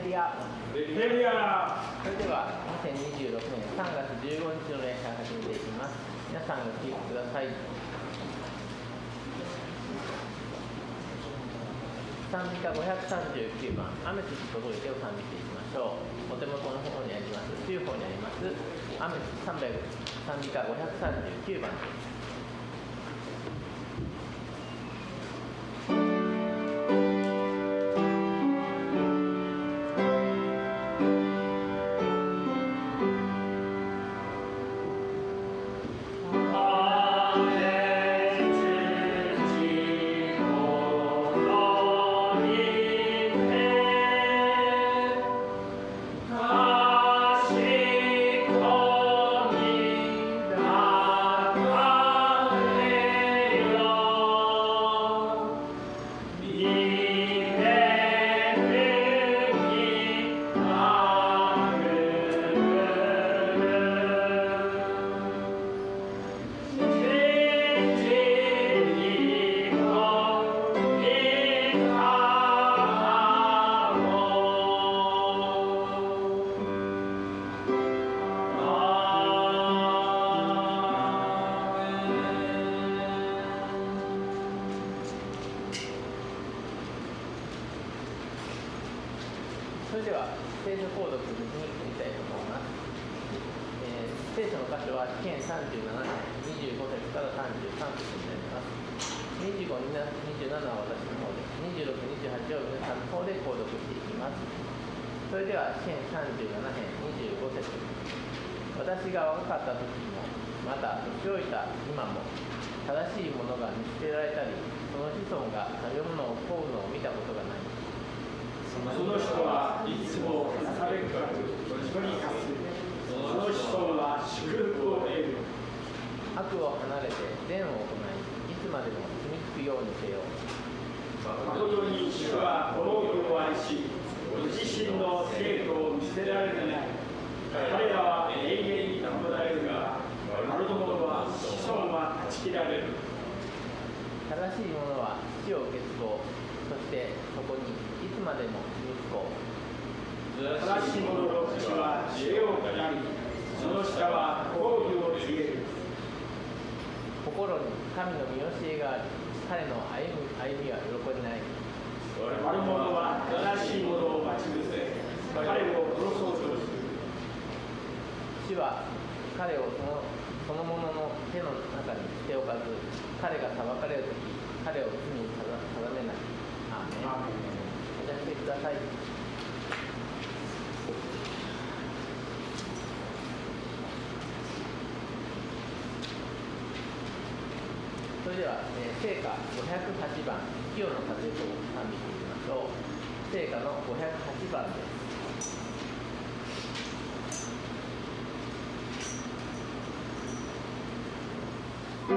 リア。レリア。それでは2026年3月15日の礼拝を始めていきます。皆さんお聞きください。賛美歌539番、雨つき届いてを賛美していきましょう。お手元の方にあります、中方にあります、雨賛美歌539番です。それでは聖書購読に移りたいと思います。聖書の箇所は編37年25節から33節になります。25、27は私の方で、26、28を皆さんの方で購読していきます。それでは編37編25節。私が若かった時も、また年老いた今も、正しいものが見捨てられたり、その子孫が食べ物を乞うのを見たことがない。その人はいつもされかく人に課す。その子孫は祝福を得る。悪を離れて善を行い、いつまでも住み着くようにせよ。誠に主はこの世を愛し、ご自身の生徒を見捨てられてない。彼らは永遠に保たれるが、悪者は子孫は断ち切られる。正しい者は死を受け継ごう。そしてそこにいつまでも住み着こう。正しい者の口は知恵を語り、その舌は公義を告げる。心に神の見教えがあり、彼の歩みは喜びない。悪者は正しい者を待ち伏せ、彼を殺そうとする。主は彼をその者の手の中に捨ておかず、彼が裁かれるとき、彼を罪に定めない。アーメン。お立ちください。それでは、聖歌508番、清の風と賛美していきましょう。聖歌の508番です。「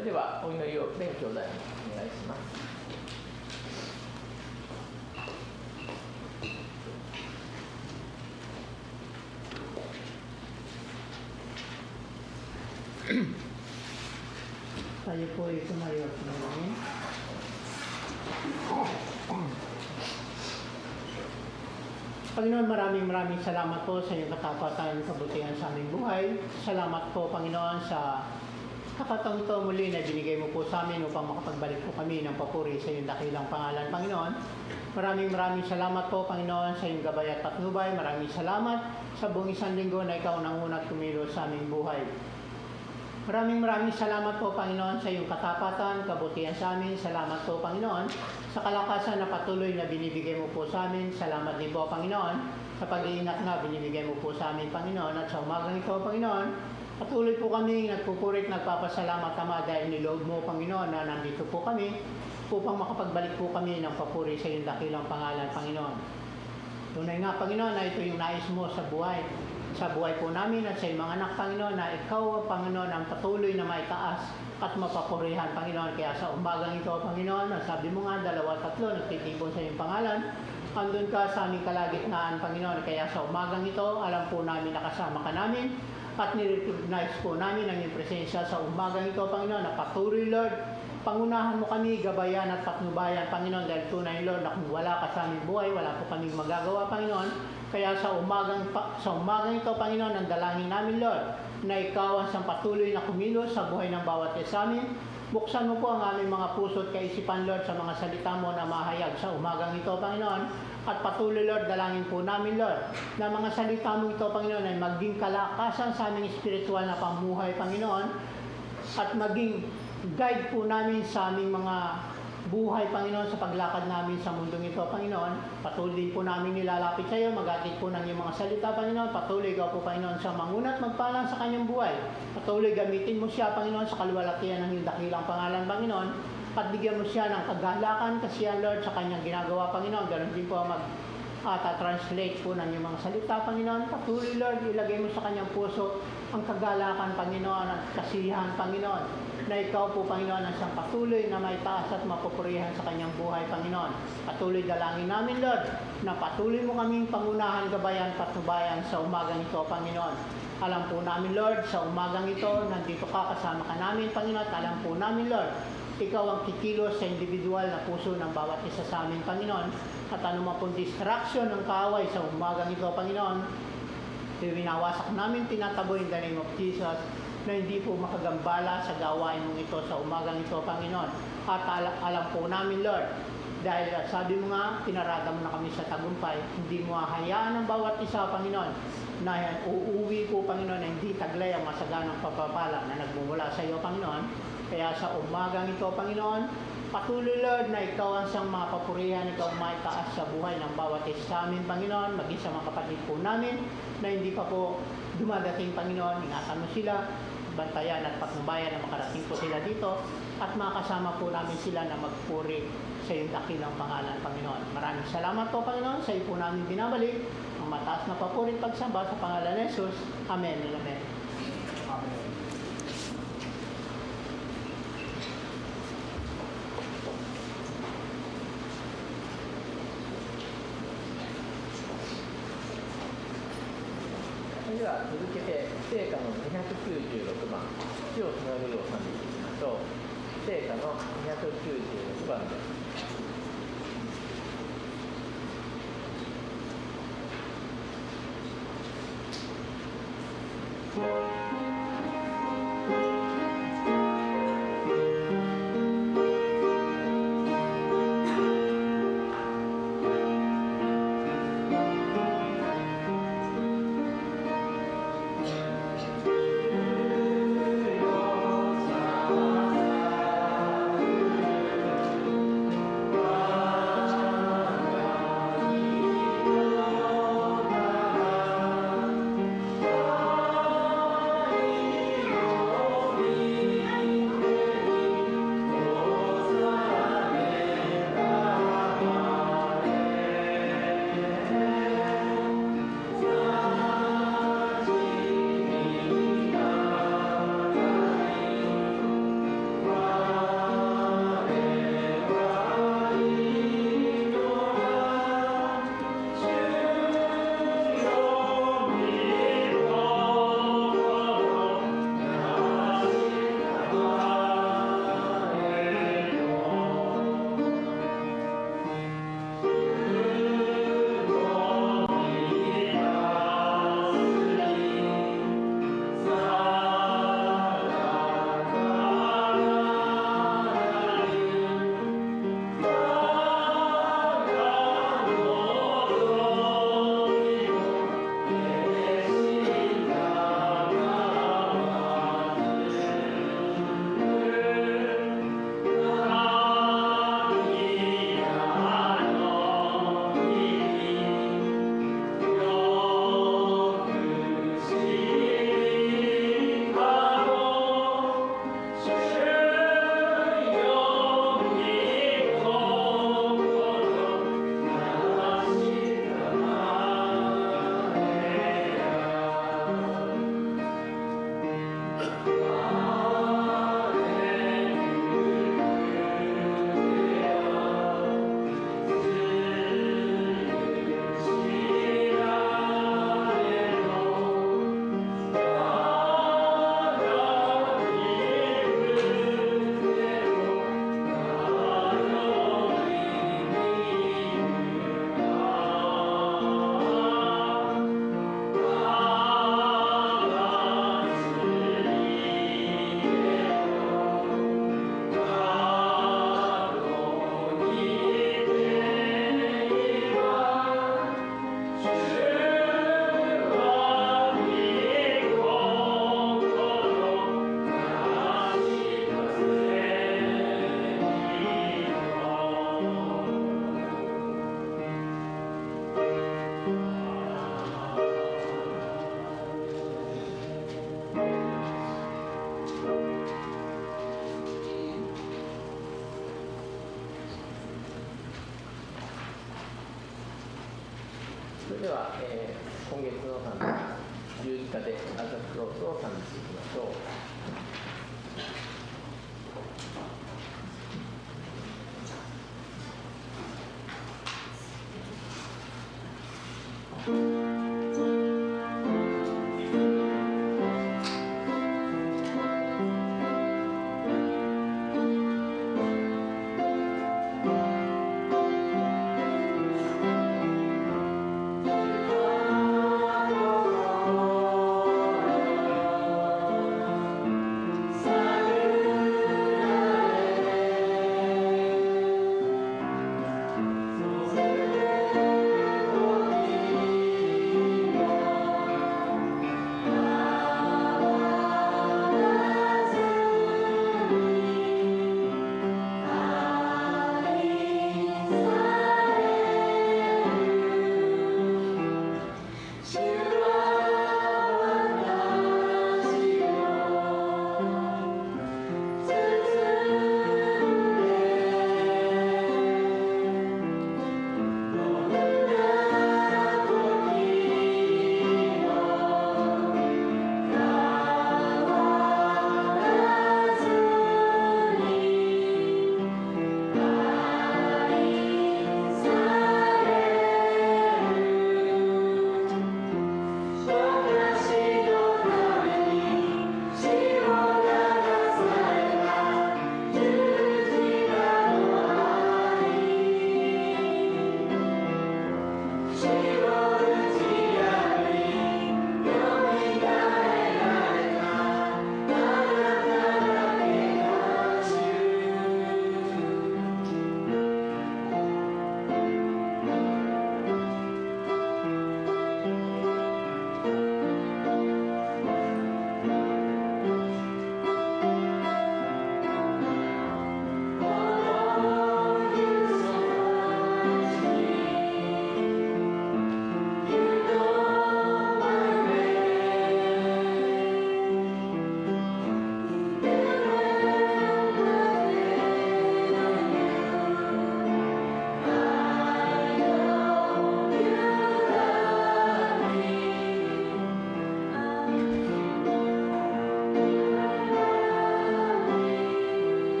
れではお祈りを蓮兄弟にお願いします。Tayo po ay tumayo at manalangin. Panginoon, maraming salamat po sa iyong katapatan, kabutihan sa aming buhay. Salamat po, Panginoon, sa kakataong ito muli na binigay mo po sa amin upang makapagbalik po kami ng papuri sa iyong dakilang pangalan, Panginoon. Maraming salamat po, Panginoon, sa iyong gabay at patnubay. Maraming salamat sa buong isang linggo na ikaw nangunat kumilos sa aming buhay. Maraming salamat po, Panginoon, sa iyong katapatan, kabutihan sa amin. Salamat po, Panginoon, sa kalakasan na patuloy na binibigay mo po sa amin. Salamat din po, Panginoon, sa pag-iingat na binibigay mo po sa amin, Panginoon. At sa umagang ito, Panginoon, patuloy po kami nagpupurit, nagpapasalamat, Ama, dahil niloob mo, Panginoon, na nandito po kami upang makapagbalik po kami ng papuri sa iyong dakilang pangalan, Panginoon. Tunay nga, Panginoon, na ito yung nais mo sa buhay po namin at sa mga anak, Panginoon, na ikaw, Panginoon, ang patuloy na maitaas at mapapurihan, Panginoon. Kaya sa umagang ito, Panginoon, sabi mo nga, 2-3 nagtitipon sa iyong pangalan, andun ka sa aming kalagitnaan, Panginoon. Kaya sa umagang ito, alam po namin na kasama ka namin at nirecognize po namin ang iyong presensya sa umagang ito, Panginoon, na patuloy, Lord, pangunahan mo kami, gabayan at patnubayan, Panginoon, dahil tunay, Lord, na kung wala ka sa aming buhay, wala po kaming magagawa, Panginoon. Kaya sa umagang ito, Panginoon, ang dalangin namin, Lord, na ikaw ang isang patuloy na kumilos sa buhay ng bawat isa amin. Buksan mo po ang aming mga puso at kaisipan, Lord, sa mga salita mo na mahayag sa umagang ito, Panginoon. At patuloy, Lord, dalangin po namin, Lord, na mga salita mo ito, Panginoon, ay maging kalakasan sa aming spiritual na pamuhay, Panginoon, at maging guide po namin sa aming mga buhay, Panginoon, sa paglakad namin sa mundong ito, Panginoon. Patuloy po namin nilalapit sa iyo, mag-atid po ng iyong mga salita, Panginoon. Patuloy ikaw po, Panginoon, sa mangunat magpalang sa kanyang buhay. Patuloy gamitin mo siya, Panginoon, sa kaluwalhatian ng iyong dakilang pangalan, Panginoon. At bigyan mo siya ng kagalakan, kasiyahan, Lord, sa kanyang ginagawa, Panginoon. Ganon din po translate po ng iyong mga salita, Panginoon. Patuloy, Lord, ilagay mo sa kanyang puso ang kagalakan, Panginoon, at kasiyahan, Panginoon, na ikaw po, Panginoon, ang siyang patuloy na may taas at mapupurihan sa kanyang buhay, Panginoon. Patuloy dalangin namin, Lord, na patuloy mo kaming pangunahan, gabayan, patnubayan sa umagang ito, Panginoon. Alam po namin, Lord, sa umagang ito, nandito ka, kasama ka namin, Panginoon. At alam po namin, Lord, ikaw ang kikilos sa individual na puso ng bawat isa sa amin, Panginoon. At anumang pong distraction ng kaaway sa umagang ito, Panginoon, winawasak namin, tinataboy in the name of Jesus, na hindi po makagambala sa gawain mong ito sa umagang ito, Panginoon. At alam po namin, Lord, dahil sabi mo nga, pinarada mo na kami sa tagumpay, hindi mo hahayaan ang bawat isa, Panginoon, na uuwi po, Panginoon, na hindi taglay ang masaganang papapala na nagmumula sa iyo, Panginoon. Kaya sa umagang ito, Panginoon, patuloy, Lord, na ikaw ang siyang mapapurihan, ikaw ang maitaas sa buhay ng bawat isa sa amin, Panginoon, maging sa mga kapatid po namin na hindi pa po dumadating, Panginoon. Ingatan mo sila, bantayan at patnubayan na makarating po sila dito at makasama po namin sila na magpuri sa iyong dakilang pangalan, Panginoon. Maraming salamat po, Panginoon, sa iyo po namin binabalik ang mataas na papuri at pagsamba sa pangalan ni Jesus. Amen and amen. Amen.では続けて聖歌の296番「死をつなぐ」を賛美していきましょう。聖歌の296番です。「それでは、今月の賛美、十字架でアザクロースを賛美していきましょう。「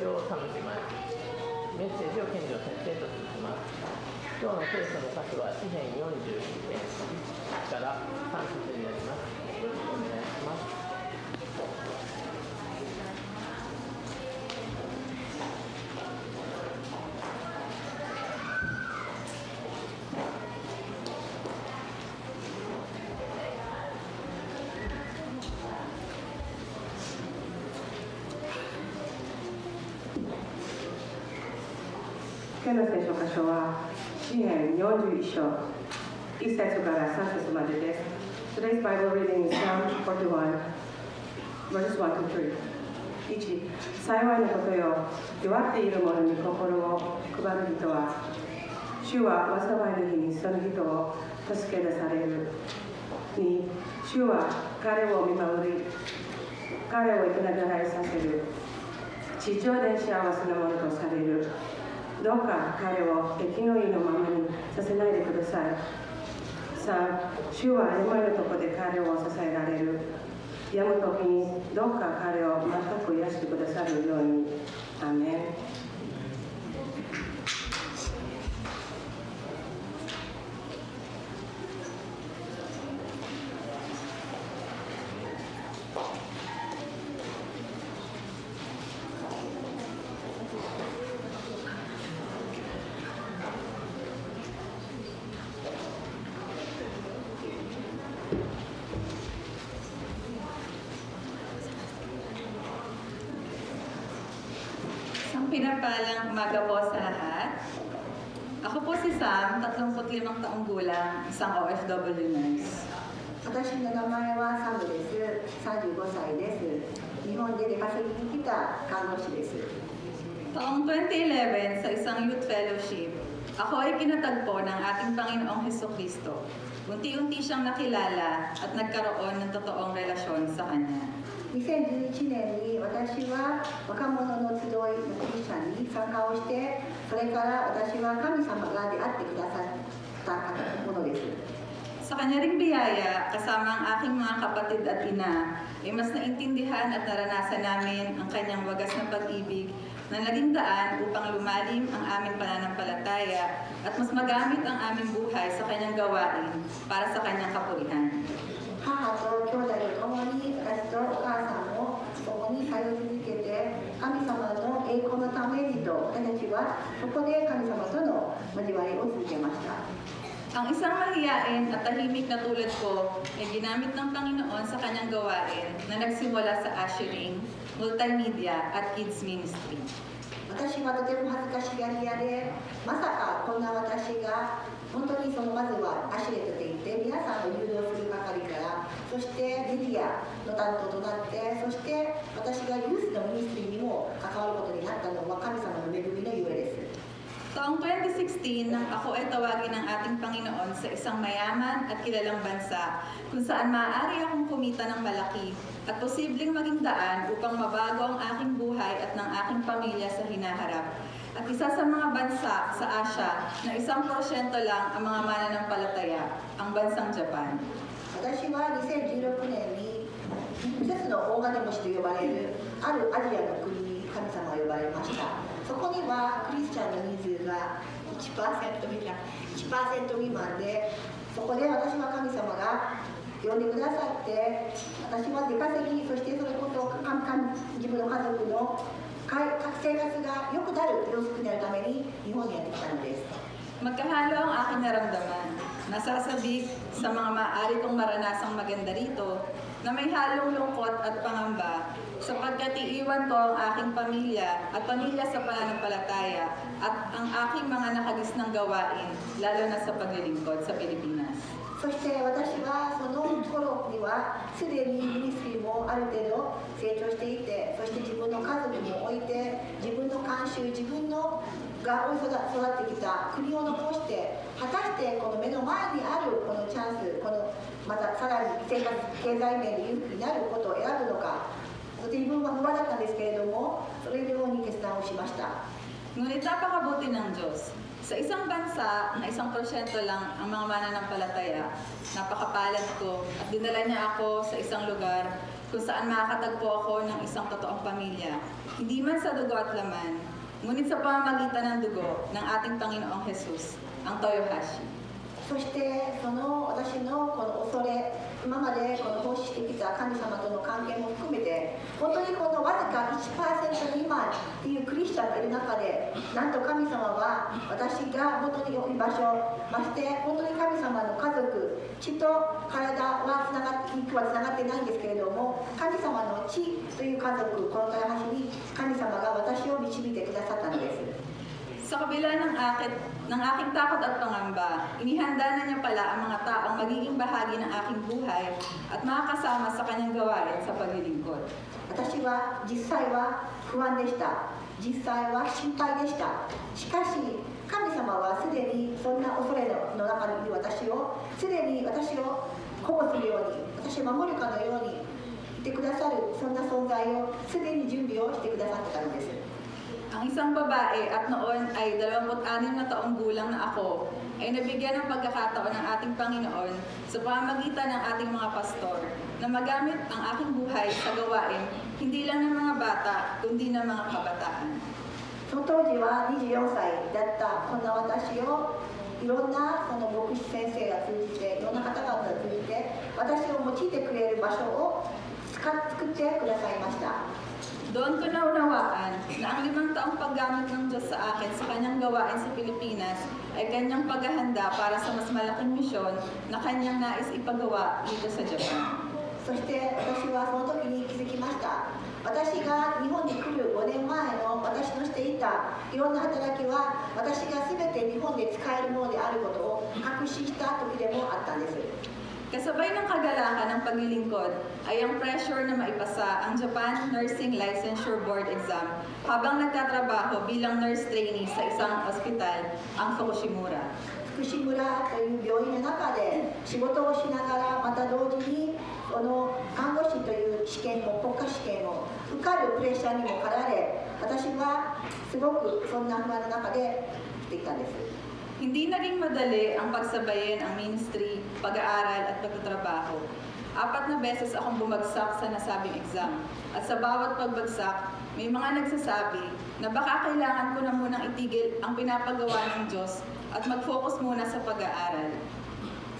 を神様にメッセージを献上先生と続きます。今日の聖書の箇所は詩編41編1から3節になります。よろしくお願いします。今日の聖書箇所は詩編41章1節から3節までです。Today's Bible reading is Psalm 41, verses 1 to 3. 1. 幸いのことよ、弱っている者に心を配る人は、主は災いの日にその人を助け出される。2. 主は彼を見守り、彼を生きながらえさせる。地上で幸せなものとされる。どうか彼を敵の意のままにさせないでください。3. 主は病のとこで彼を支えられる。病む時にどうか彼を全く癒してくださるように。アーメン。Pinapalang umaga po sa lahat. Ako po si Sam, 35 taong gulang, isang OFW nurse. 私の名前はサムです。35歳です。日本で出稼ぎに来た看護師です。 Taong 2011, sa isang youth fellowship, ako ay kinatagpo ng ating Panginoong Hesukristo. Unti-unti siyang nakilala at nagkaroon ng totoong relasyon sa Kanya. 2011年に私は若者の集いのクリスチャンに参加をして、それから私は神様が出会ってくださったものです。 Sa kanya ring biyaya, kasama ang aking mga kapatid at ina, ay mas naintindihan at naranasan namin ang kanyang wagas na pag-ibig na naging daan upang lumalim ang aming pananampalataya at mas magamit ang aming buhay sa kanyang gawain para sa kanyang kapurihan. 母と兄弟と共に私とお母さんも共に通い続けて、神様の栄光のためにと私たちはそこで神様との交わりを続けました。 Ang isang mahiyain at tahimik na tulad ko ay ginamit ng Panginoon sa kanyang gawain na nagsimula sa ushering, multimedia at kids ministry. 私はとても恥ずかしがり屋で、まさかこんな私が本当にまずはアシュレットといって皆さんを誘導する係から、そしてメディアの担当となって、そして私がユースのミニストリーにも関わることになったのは神様の恵みのゆえです。 Taong 2016 nang ako ay tawagin ng ating Panginoon sa isang mayaman at kilalang bansa kung saan maaari akong kumita ng malaki at posibleng maging daan upang mabago ang aking buhay at ng aking pamilya sa hinaharap. At isa sa mga bansa sa Asia na 1% lang ang mga mananampalataya, ang bansang Japan. 私は2016年に一つの大金持ちと呼ばれるあるアジアの国に神様が呼ばれました。そこにはクリスチャンの人数が 1% 未満で、そこで私は神様が呼んでくださって、私は出稼ぎ、そしてそれこそ自分の家族の生活が良くなる、良くなるために日本にやってきたのです。 Magkahalo ang aking naramdaman, nasasabik sa mga maaari kong maranasang maganda rito, na may halong lungkot at pangamba, sapagkat iiwan ko ang aking pamilya at pamilya sa pananampalataya at ang aking mga nakagisnang gawain, lalo na sa paglilingkod sa Pilipinas. そして私はその頃にはすでにミニストリーもある程度成長していて、そして自分の家族において自分の慣習、自分のが育ってきた国を残して、果たしてこの目の前にあるこのチャンス、このまたさらに経済面で裕福になることを選ぶのか、自分は不安だったんですけれども、それでもに決断をしました。 Ngunit napakabuti ng Diyos. Sa isang bansa na 1% lang ang mga mananampalataya, napakapalad ko at dinala niya ako sa isang lugar kung saan makakatagpo ako ng isang totoong pamilya, hindi man sa dugo at laman, ngunit sa pamamagitan ng dugo ng ating Panginoong Jesus, ang Toyohashi. そしてその私のこの恐れ、今までこの奉仕してきた神様との関係も含めて、本当にこのわずか 1% 未満っていうクリスチャンがいる中で、なんと神様は私が本当に居場所、まして本当に神様の家族、血と体は肉はつながってないんですけれども、神様の血という家族、この豊橋に神様が私を導いてくださったのです。 Sa kabila ng aking takot at pangamba, inihanda na niya pala ang mga taong magiging bahagi ng aking buhay at makakasama sa kanyang gawain sa paglilingkod. 私は実際は不安でした。実際は心配でした。しかし神様はすでにそんな恐れの中にいる私を、すでに私を保護するように、私を守るかのようにいてくださる、そんな存在をすでに準備をしてくださってたのです。 Ang isang babae at noon ay 26 na taong gulang na ako ay nabigyan ng pagkakataon ng ating Panginoon sa pamamagitan ng ating mga pastor na magamit ang aking buhay sa gawain hindi lang ng mga bata kundi ng mga kabataan. その当時は24歳だったこんな私をいろんなその牧師先生が通じて、いろんな方々が通じて私を用いてくれる場所を作ってくださいました。 Doon ko naunawaan na ang 5 taong paggamit ng Diyos sa akin sa kanyang gawain sa Pilipinas ay kanyang paghahanda para sa mas malaking misyon na kanyang nais ipagawa dito sa Japan. そして私はその時に気づきました。私が日本に来る5年前の私のしていたいろんな働きは、私が全て日本で使えるものであることを確信した時でもあったんです。 Kasabay ng kagalakan ng paglilingkod ay ang pressure na maipasa ang Japan Nursing Licensure Board Exam habang nagtatrabaho bilang nurse trainee sa isang ospital, ang Fukushimura. 福祉村という病院の中で仕事をしながら、また同時にこの看護師という試験も国家試験も受かるプレッシャーにも駆られ、私はすごくそんな不安の中で生きていたんです。 Hindi naging madali ang pagsabayin ang ministry, pag-aaral at pagtatrabaho. 4 na beses akong bumagsak sa nasabing exam. At sa bawat pagbagsak, may mga nagsasabi na baka kailangan ko na munang itigil ang pinapagawa ng Diyos at mag-focus muna sa pag-aaral.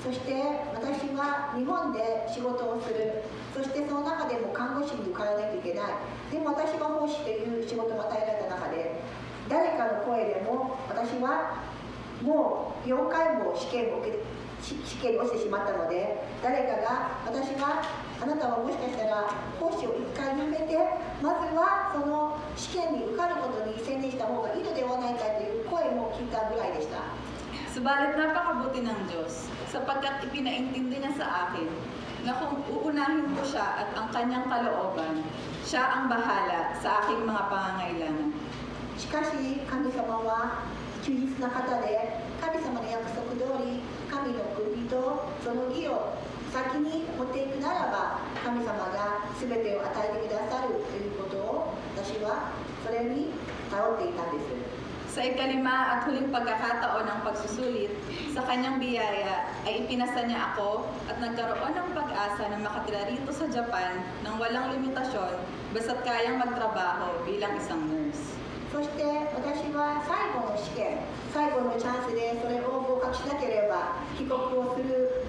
そして私は日本で仕事をする、そしてその中でも看護師に受からないといけない。でも私は奉仕という仕事を与えられた中で、誰かの声でも私は もう4回も試験に落ちてしまったので、誰かが私があなたはもしかしたら講師を1回やめて、まずはその試験に受かることに専念した方がいいのではないかという声も聞いたぐらいでした。 Subalit napakabuti ng Diyos sapagkat ipinaintindi niya sa akin na kung uunahin ko siya at ang kanyang kalooban, siya ang bahala sa aking mga pangangailangan. しかし神様は 忠実な方で、神様の約束通り神の国とその義を先に持っていくならば、神様が全てを与えてくださるということを私はそれに頼っていたんです。 Sa ikalima at huling pagkakataon ng pagsusulit, sa kanyang biyaya ay ipinasa niya ako at nagkaroon ng pag-asa na makatira rito sa Japan nang walang limitasyon basta't kayang magtrabaho bilang isang nurse. そして私は最後の試験、最後のチャンスでそれを合格しなければ帰国をする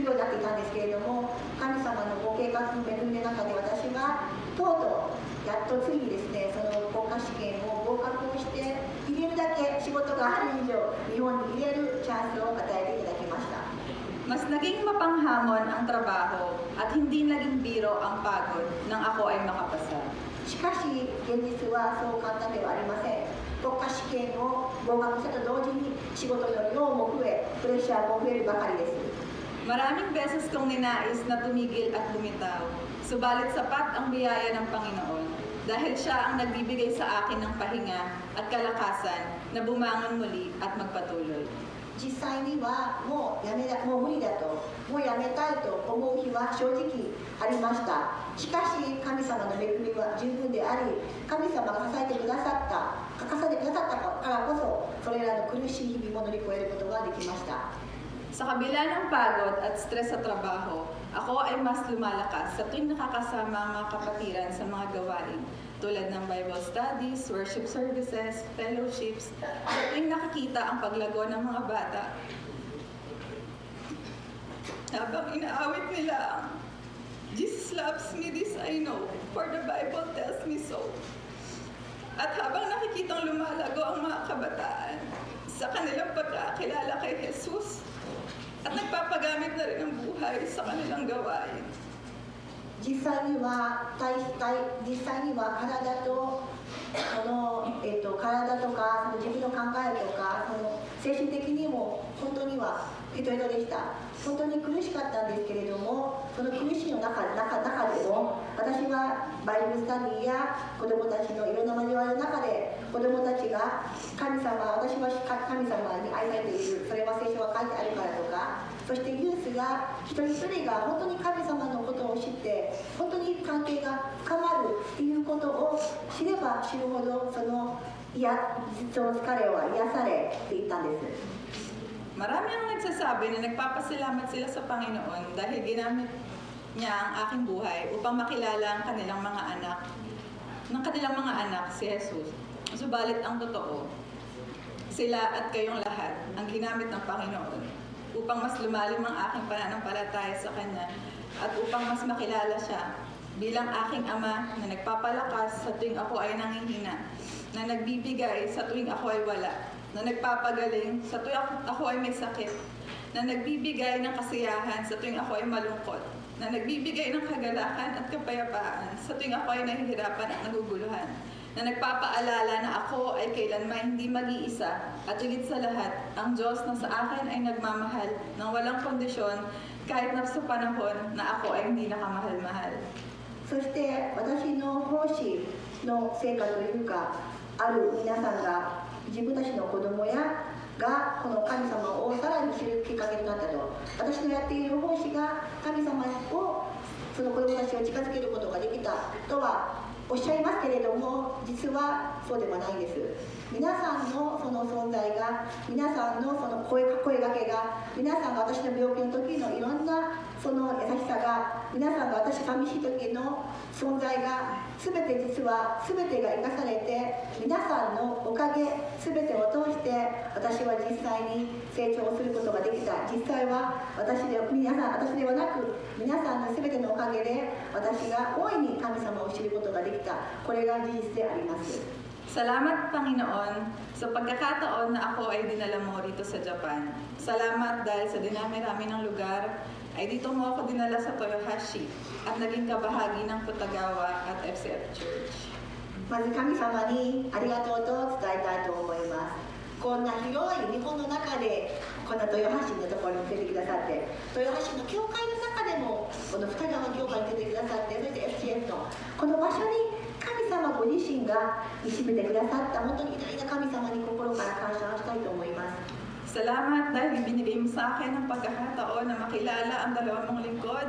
ようになっていたんですけれども、神様のご計画の恵みの中で私はとうとうやっとついにですね、その国家試験を合格をして入れるだけ仕事がある以上日本に入れるチャンスを与えていただきました。 Mas naging mapanghamon ang trabaho at hindi naging biro ang pagod nang ako ay makapasa. しかし現実はそう簡単ではありません。国家試験を合格したと同時に仕事の量も増え、プレッシャーも増えるばかりです。 Maraming beses kong ninais na tumigil at bumitaw, subalit sapat ang biyaya ng Panginoon dahil siya ang nagbibigay sa akin ng pahinga at kalakasan na bumangon muli at magpatuloy. 実際にはもう無理だと、もうやめたいと思う日は正直ありました。しかし神様の恵みは十分であり、神様が支えてくださったからこそ、それらの苦しい日々も乗り越えることができました。Sa kabila ng pagod at stress sa trabaho, ako ay mas lumalakas sa tuwing nakakasama ang mga kapatiran sa mga gawain tulad ng Bible studies, worship services, fellowships, sa tuwing nakikita ang paglago ng mga bata. Habang inaawit nila ang Jesus loves me, this I know, for the Bible tells me so. At habang nakikitang lumalago ang mga kabataan sa kanilang pagkakilala kay Jesus at nagpapagamit na rin ng buhay sa kanilang gawain. 実際には体と体とか自分の考えとか精神的にも本当にはヘトヘトでした。本当に苦しかったんですけれども、その苦しいの中でも私はバイブルスタディや子どもたちのいろんな交わりの中で子どもたちが私は神様に愛されている、それは聖書が書いてあるからとか、そしてユースが一人一人が本当に神様のことを知って本当に関係が深まるということを知れば知るほど彼は癒されていったんです。 Marami ang nagsasabi na nagpapasalamat sila sa Panginoon dahil ginamit niya ang aking buhay upang makilala ang kanilang mga anak, si Jesus. Subalit ang totoo, sila at kayong lahat ang ginamit ng Panginoon upang mas lumalim ang aking pananampalataya sa Kanya at upang mas makilala siya bilang aking Ama na nagpapalakas sa tuwing ako ay nanghihina, na nagbibigay sa tuwing ako ay wala, na nagpapagaling sa tuwing ako ay may sakit, na nagbibigay ng kasiyahan sa tuwing ako ay malungkot, na nagbibigay ng kagalakan at kapayapaan sa tuwing ako ay nahihirapan at naguguluhan, na nagpapaalala na ako ay kailanman hindi mag-iisa at higit sa lahat, ang Diyos na sa akin ay nagmamahal ng walang kondisyon kahit na sa panahon na ako ay hindi nakamahal-mahal. そして私の奉仕の成果というか、ある皆さんが自分たちの子供がこの神様をさらに知るきっかけになったと。私のやっている奉仕が神様をその子供たちを近づけることができたとはおっしゃいますけれども、実はそうではないんです。皆さんのその存在が、皆さんのその声掛けが、皆さんが私の病気の時のいろんなその優しさが、皆さんが私寂しい時の存在が、全て実は全てが生かされて、皆さんのおかげ全てを通して私は実際に成長することができた。実際は私ではなく皆さんの全てのおかげで私が大いに神様を知ることができた。これが事実であります。 Salamat Panginoon sa pagkakataon na ako ay dinala mo rito sa Japan. Salamat dahil sa dinami-rami ng lugar ay dito mo ako dinala sa Toyohashi at naging kabahagi ng Futagawa at FCF Church. まず神様にありがとうと伝えたいと思います。こんな広い日本の中でこんな豊橋のところに出てくださって、豊橋の教会の中でもこの二川教会に出てくださって、そして FCF のこの場所に神様ご自身が導いてくださった本当に偉大な神様に心から感謝をしたいと思います。 Salamat dahil binigay mo sa akin ang pagkakataon na makilala ang dalawang mong lingkod,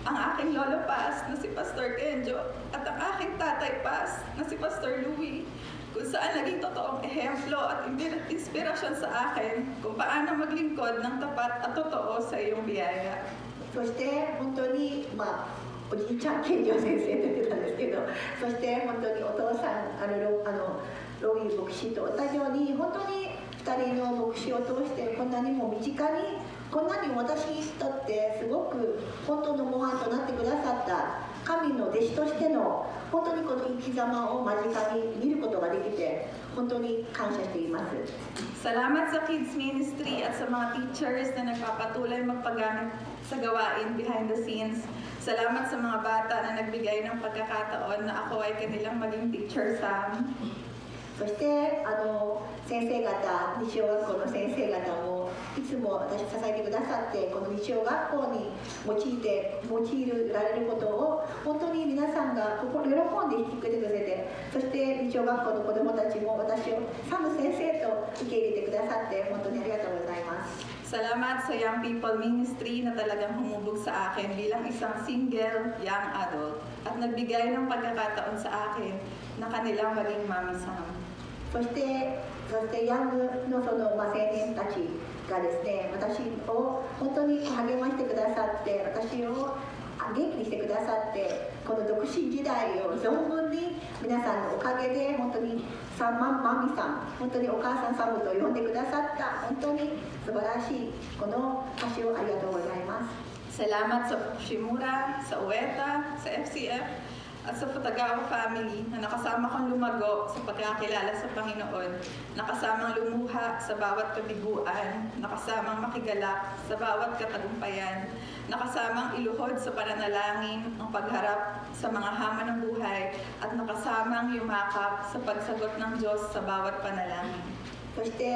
ang aking lolo Paz na si Pastor Kenjo at ang aking tatay Paz na si Pastor Louie, kung saan naging totoong ehemplo at inspirasyon sa akin kung paano maglingkod ng tapat at totoo sa iyong biyaya. そして本当におじいちゃん健常先生と言ってたんですけど、そして本当にお父さんロイ牧師と同じように本当に2人の牧師を通してこんなにも身近にこんなにも私にとってすごく本当の模範となってくださった神の弟子としての本当にこの生き様を間近に見ることができて本当に感謝しています。 Salamat sa Kids Ministry at sa mga teachers na nagpapatuloy magpagamit sa gawain behind the scenes. Salamat sa mga bata na nagbigay ng pagkakataon na ako ay kanilang maging teacher sa amin. そして先生方、日曜学校の先生方もいつも私支えてくださってこの日曜学校に用いられることを本当に皆さんが喜んで引き受けてくれて、そして日曜学校の子どもたちも私をサム先生と受け入れてくださって本当にありがとうございます。 Salamat sa Young People Ministry na talagang humubog sa akin bilang isang single young adult at nagbigay ng pagkakataon sa akin na kanilang maging mami Sam. そしてヤングの青年たちがですね、私を本当に励ましてくださって、私を元気にしてくださって、この独身時代を存分に皆さんのおかげで本当にマミさん、本当にお母さんサムと呼んでくださった、本当に素晴らしいこの歌詞をありがとうございます。Salamat sa Shimura, sa Ueta, sa FCF, at sa Futagawa family na nakasama kong lumago sa pagkakilala sa Panginoon, nakasamang lumuha sa bawat kabiguan, nakasamang makigalak sa bawat katagumpayan, nakasamang iluhod sa pananalangin ang pagharap sa mga hamon ng buhay, at nakasamang yumakap sa pagsagot ng Diyos sa bawat panalangin. そして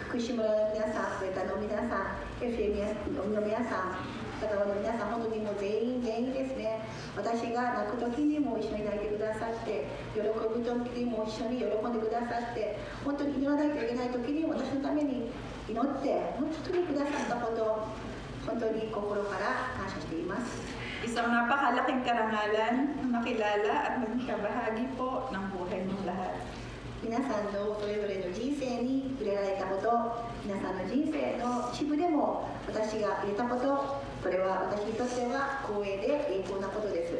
福島の皆さん、それからの皆さん、FCF の皆さん、片方の皆さん、本当にもう全員ですね、私が泣く時にも一緒に泣いてくださって、喜ぶ時にも一緒に喜んでくださって、本当に祈らないといけない時に私のために祈って本当にくださったこと、本当に心から感謝しています。 Isang napakalaking karangalan na makilala at maging kabahagi po ng buhay ng lahat. 皆さんのそれぞれの人生に触れられたこと、皆さんの人生の一部でも私が入れたこと、それは私にとっては光栄で栄光なことです。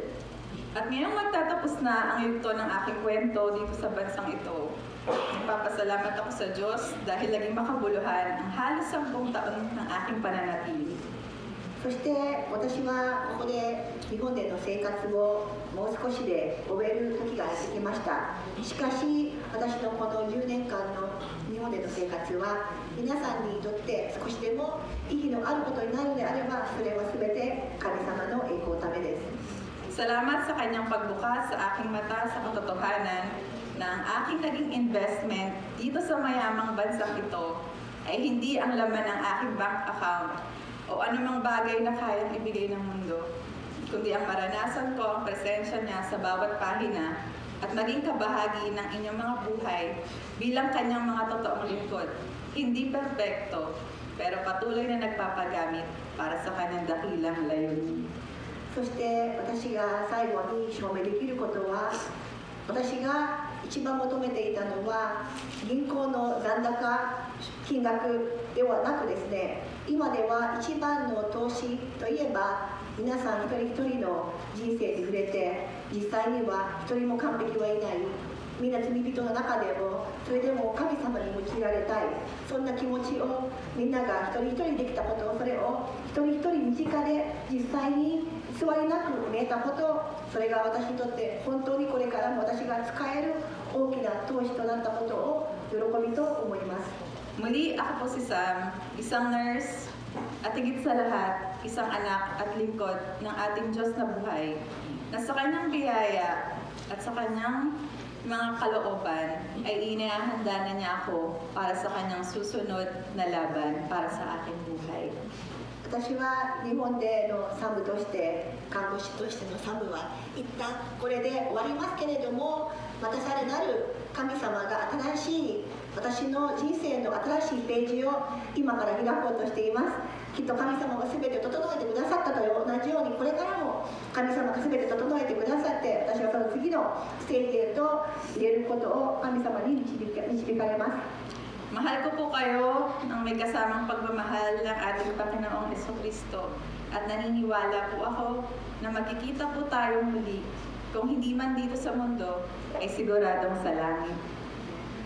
At ngayong magtatapos na ang yugto ng aking kwento dito sa bansang ito, nagpapasalamat ako sa Diyos dahil naging makabuluhan ang halos 10 taon ng aking pananatili. そして私はここで日本での生活をもう少しで終える時がやってきました。しかし私のこの10年間の日本での生活は皆さんにとって少しでも意義のあることになるのであれば、それは全て神様の栄光のためです。 Salamat sa kanyang pagbukas sa aking mata sa katotohanan na ang aking naging investment dito sa mayamang bansang ito ay hindi ang laman ng aking bank account o anumang bagay na kayang ibigay ng mundo, kundi ang maranasan ko ang presensya niya sa bawat pahina at maging kabahagi ng inyong mga buhay bilang kanyang mga totoong lingkod. Hindi perpekto, pero patuloy na nagpapagamit para sa kanyang dakilang layunin. そして私が最後に証明できることは、私が一番求めていたのは銀行の残高金額ではなくですね、今では一番の投資といえば皆さん一人一人の人生に触れて、実際には一人も完璧はいない、みんな罪人の中でもそれでも神様に用いられたい、そんな気持ちをみんなが一人一人できたこと、それを一人一人身近で実際に偽りなく見えたこと、それが私にとって本当にこれからも私が使える大きな投資となったことを喜びと思います。 Muli, ako po si Sam, isang nurse at higit sa lahat, isang anak at lingkod ng ating Diyos na buhay, na sa kanyang biyaya at sa kanyang mga kalooban ay inihahanda na niya ako para sa kanyang susunod na laban para sa aking buhay. 私は日本でのサムとして、看護師としてのサムは一旦これで終わりますけれども、またさらなる神様が新しい私の人生の新しいページを今から開こうとしています。きっと神様が全て整えてくださったと同じように、これからも神様が全て整えてくださって、私はその次のステージへと入れることを神様に導かれます。 Mahal ko po kayo ng may kasamang pagmamahal ng ating Panginoong Jesucristo at naniniwala po ako na magkikita po tayong muli, kung hindi man dito sa mundo, ay siguradong sa langit.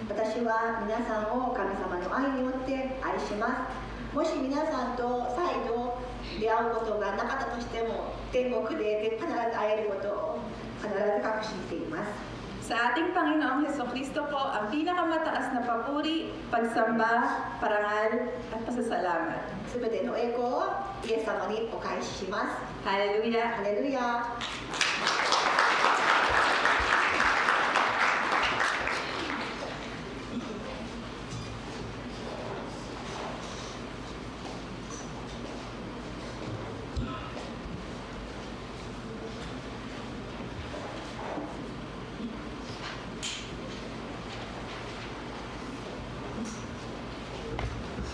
私は皆さんを神様の愛によって愛します。もし皆さんと再度出会うことがなかったとしても、天国で必ず会えることを必ず確信しています。 Sa ating Panginoong Jesucristo po ang pinakamataas na papuri, pagsamba, parangal at pasasalamat. すべての栄光をイエス様にお返しします。 Hallelujah! ハレルヤ。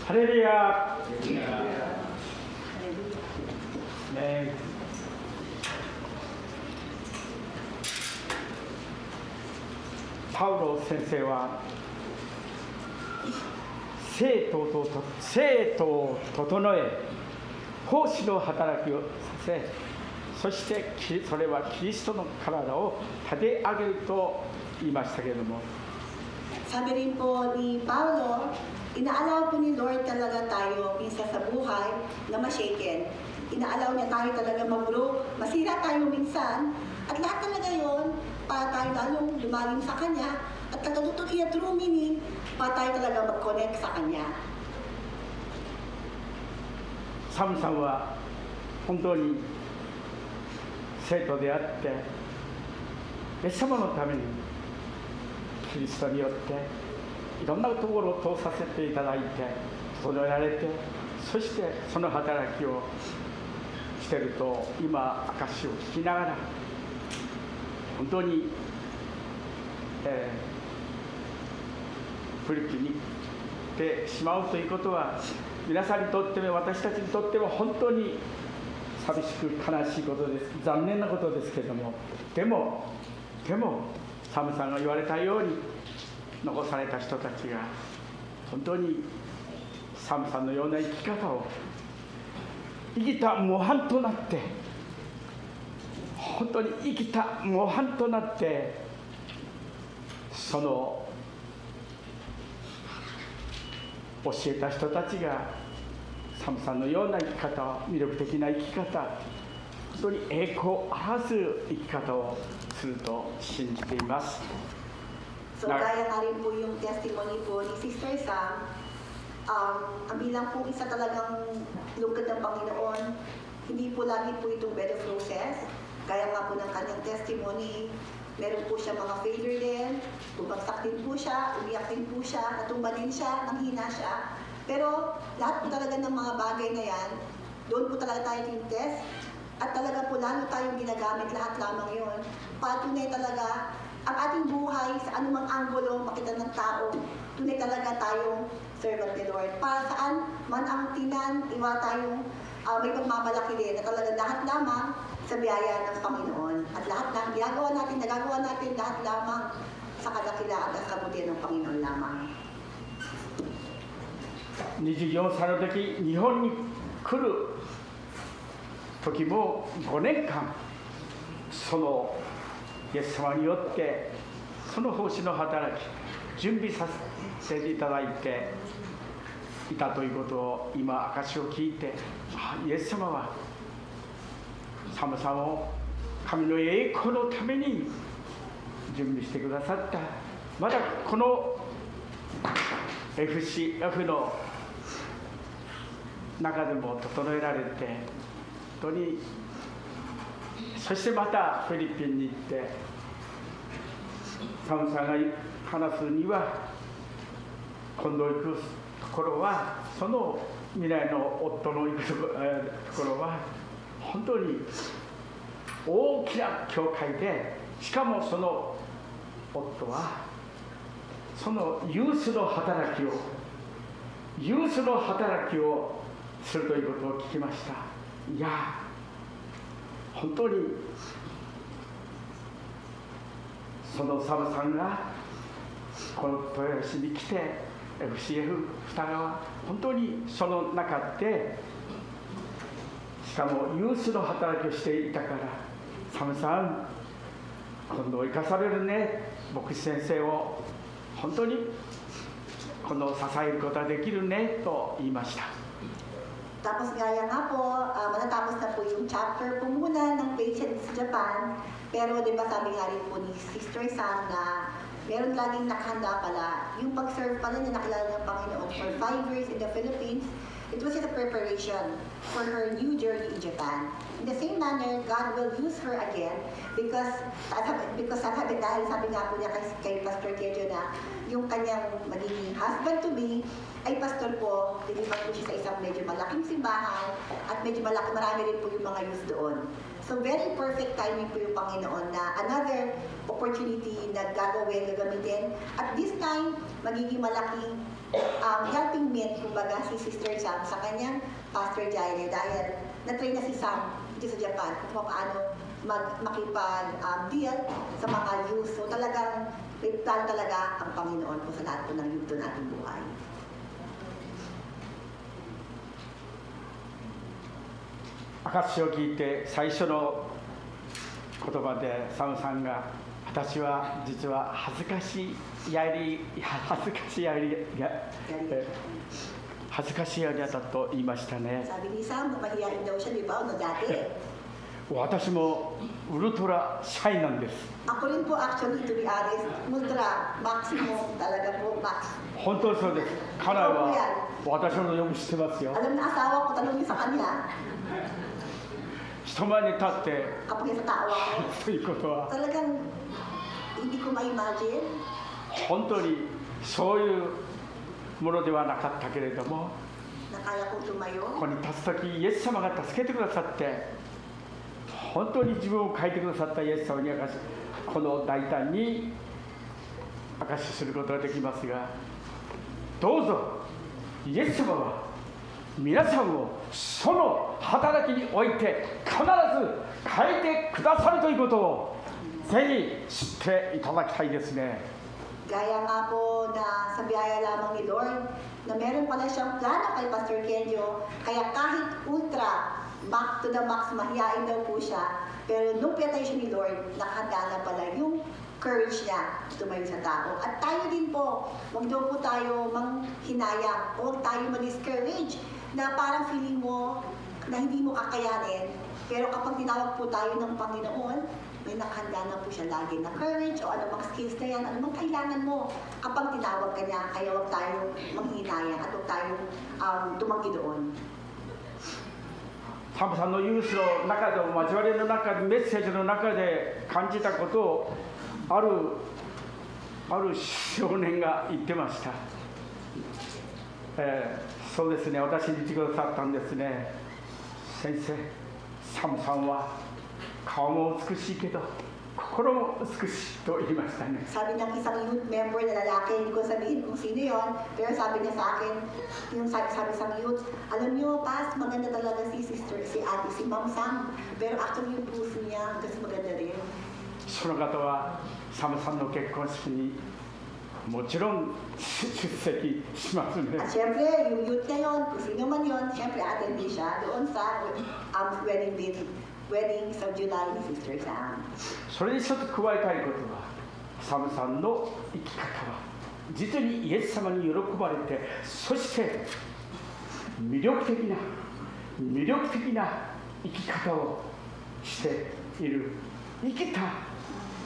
ハレルヤ。ね、パウロ先生は生徒を整え、奉仕の働きをさせ、そしてそれはキリストの体を立て上げると言いましたけれども、 Sabi rin po ni Paulo, inaalaw po ni Lord talaga tayo minsan sa buhay na ma-shaken. Inaalaw niya tayo talaga mag-grow, masira tayo minsan, at lahat talaga yon para tayo lalong lumalim sa Kanya, at tagalutong iya true meaning, para tayo talaga mag-connect sa Kanya. サムさんは本当に生徒であって、イエス様のためにキリストによっていろんなところを通させていただいて整えられて、そしてその働きをしていると今証を聞きながら本当に、フィリピンに行ってしまうということは皆さんにとっても私たちにとっても本当に寂しく悲しいことです。残念なことですけれども、でもサムさんが言われたように残された人たちが本当にサムさんのような生き方を生きた模範となって、本当に生きた模範となって、その教えた人たちがサムさんのような生き方を、魅力的な生き方、本当に栄光を表す生き方をすると信じています。 So kaya nga rin po yung testimony po ni Sister Sam, ang bilang po isa talagang lugad ng Panginoon, hindi po lagi po itong better process. Kaya nga po ng kanyang testimony, meron po siya mga failure din, bumagsak din po siya, umiyak din po siya, natumba din siya, nanghina siya. Pero lahat po talaga ng mga bagay na yan, doon po talaga tayo tinitest, at talaga po lalo tayong ginagamit lahat lamang yun. Patunay talaga ang ating buhay sa anumang anggulo makita ng tao, tunay talaga tayong servant ni Lord. Para saan man ang tinan, iba tayong may pagmamalaki din na talaga lahat lamang sa biyaya ng Panginoon. At lahat na nagagawa natin lahat lamang sa kadakilaan at kabutihan ng Panginoon lamang. 24歳の時、日本に来る時も5年間、そのイエス様によってその奉仕の働き準備させていただいていたということを今証を聞いて、イエス様はサムさんを神の栄光のために準備してくださった。まだこの FCF の中でも整えられて、本当にそしてまたフィリピンに行ってサムさんが話すには、今度行くところはその未来の夫の行くところは本当に大きな教会で、しかもその夫はそのユースの働きをするということを聞きました。いや、本当にそのサムさんがこの豊橋に来て FCF 二川、本当にその中でしかもユースの働きをしていたから、サムさん今度生かされるね、牧師先生を本当にこの支えることができるねと言いました。 Tapos gaya nga po, matatapos na po yung chapter po muna ng Patience sa Japan. Pero di ba sabi nga rin po ni Sister Sam na meron laging nakahanda pala. Yung pag-serve pala niya nakilala ng Panginoon for 5 years in the Philippines, it was just a preparation for her new journey in Japan. In the same manner, God will use her again because dahil sabi nga po niya kay Pastor Kejo na yung kanyang magiging husband-to-be ay pastor po, dilipat po siya sa isang medyo malaking simbahan at medyo marami rin po yung mga youth doon. So very perfect timing po yung Panginoon na another opportunity na gagamitin. At this time, magiging malaking helping meet, kumbaga si Sister Sam sa kanyang Pastor Jaime dahil na-train na si Sam dito sa Japan kung paano makipag-deal sa mga youth. So talagang may plan talaga ang Panginoon po sa lahat po ng yugto ng ating buhay. 証しを聞いて最初の言葉でサムさんが私は実は恥ずかしいやりだと言いましたね。 Sabi ni Sam, mahihain daw siya, di ba? No, dati. 私もウルトラシャイなんです。 Ako rin po actually, to be honest, ultra, maximum talaga po, max. 本当にそうです。家内は私のよく知ってますよ。 Alam na asawa ko, tanongin sa kanya, 人前に立って kapag sa tao ako, ということは talagang hindi ko ma-imagine 本当にそういうものではなかったけれども、 na kaya kong tumayo. ここに立つときイエス様が助けてくださって本当に自分を変えてくださったイエス様に証し、この大胆に証しすることができますが、どうぞイエス様は皆さんをその働きにおいて必ず変えてくださるということをぜひ知っていただきたいですね。 Gaya nga po na sa biyaya lamang ni Lord, na meron pala siyang plano kay Pastor Kenyo, kaya kahit ultra, back to the max, mahihain daw po siya, pero nung pinatay siya ni Lord, nakahanda na pala yung courage niya tumayo sa tao. At tayo din po, huwag daw po tayo manghinayang, huwag tayo ma-discourage, na parang feeling mo na hindi mo kakayanin, pero kapag tinawag po tayo ng Panginoon, may nakahanda na po siya lagi na courage o anumang skills na yan, anumang kailangan mo kapag tinawag ka niya, kaya huwag tayong manghinayang at huwag tayong tumanggi doon. サムさんのユースの中でも交わりの中でメッセージの中で感じたことをある少年が言ってました、そうですね、私に言ってくださったんですね。先生、サムさんは顔も美しいけど心も美しいと言いましたね。 Sabi ng isang youth member na lalaki, hindi ko sabihin kung sino yon, pero sabi niya sa akin, yung sabi sa youth, alam niyo, Pas, maganda talaga si sister, si ate, si Ma'am Sam, pero actually yung puso niya, kasi maganda rin. その方はサムさんの結婚式にもちろん出席しますね。 At syempre, yung youth na yon, kung sino man yon, syempre attend din siya doon sa wedding sa July ni Sister Sam. それに一つ加えたいことは、サムさんの生き方は実にイエス様に喜ばれて、そして魅力的な生き方をしている、生きた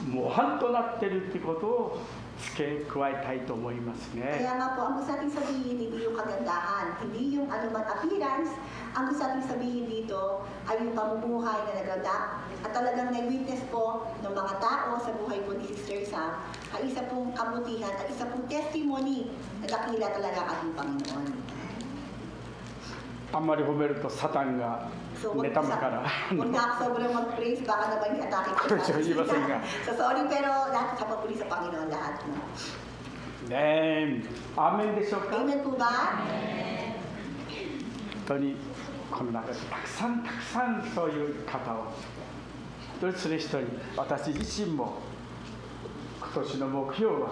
模範となっているということを付け加えたいと思いますね。 Kaya nga po, ang gusto natin sabihin, hindi yung kagandahan, hindi yung anumang appearance, ang gusto natin sabihin dito ay yung pamumuhay na naganap at talagang nag-witness po ng mga tao sa buhay po ni Sister Sam ay isa pong kabutihan at isa pong testimony na dakila talaga ang ating Panginoon. あんまり褒めるとサタンが So, 妬むから huwag na ako sobrang mag-praise, baka naman i-atake koこれじゃ言いませんが So sorry, pero lahat sa papuli sa Panginoon lahat. No? ねえ、アーメンでしょうか。 Amen po ba? 本当にこの中でたくさんそういう方を一人一人、私自身も今年の目標は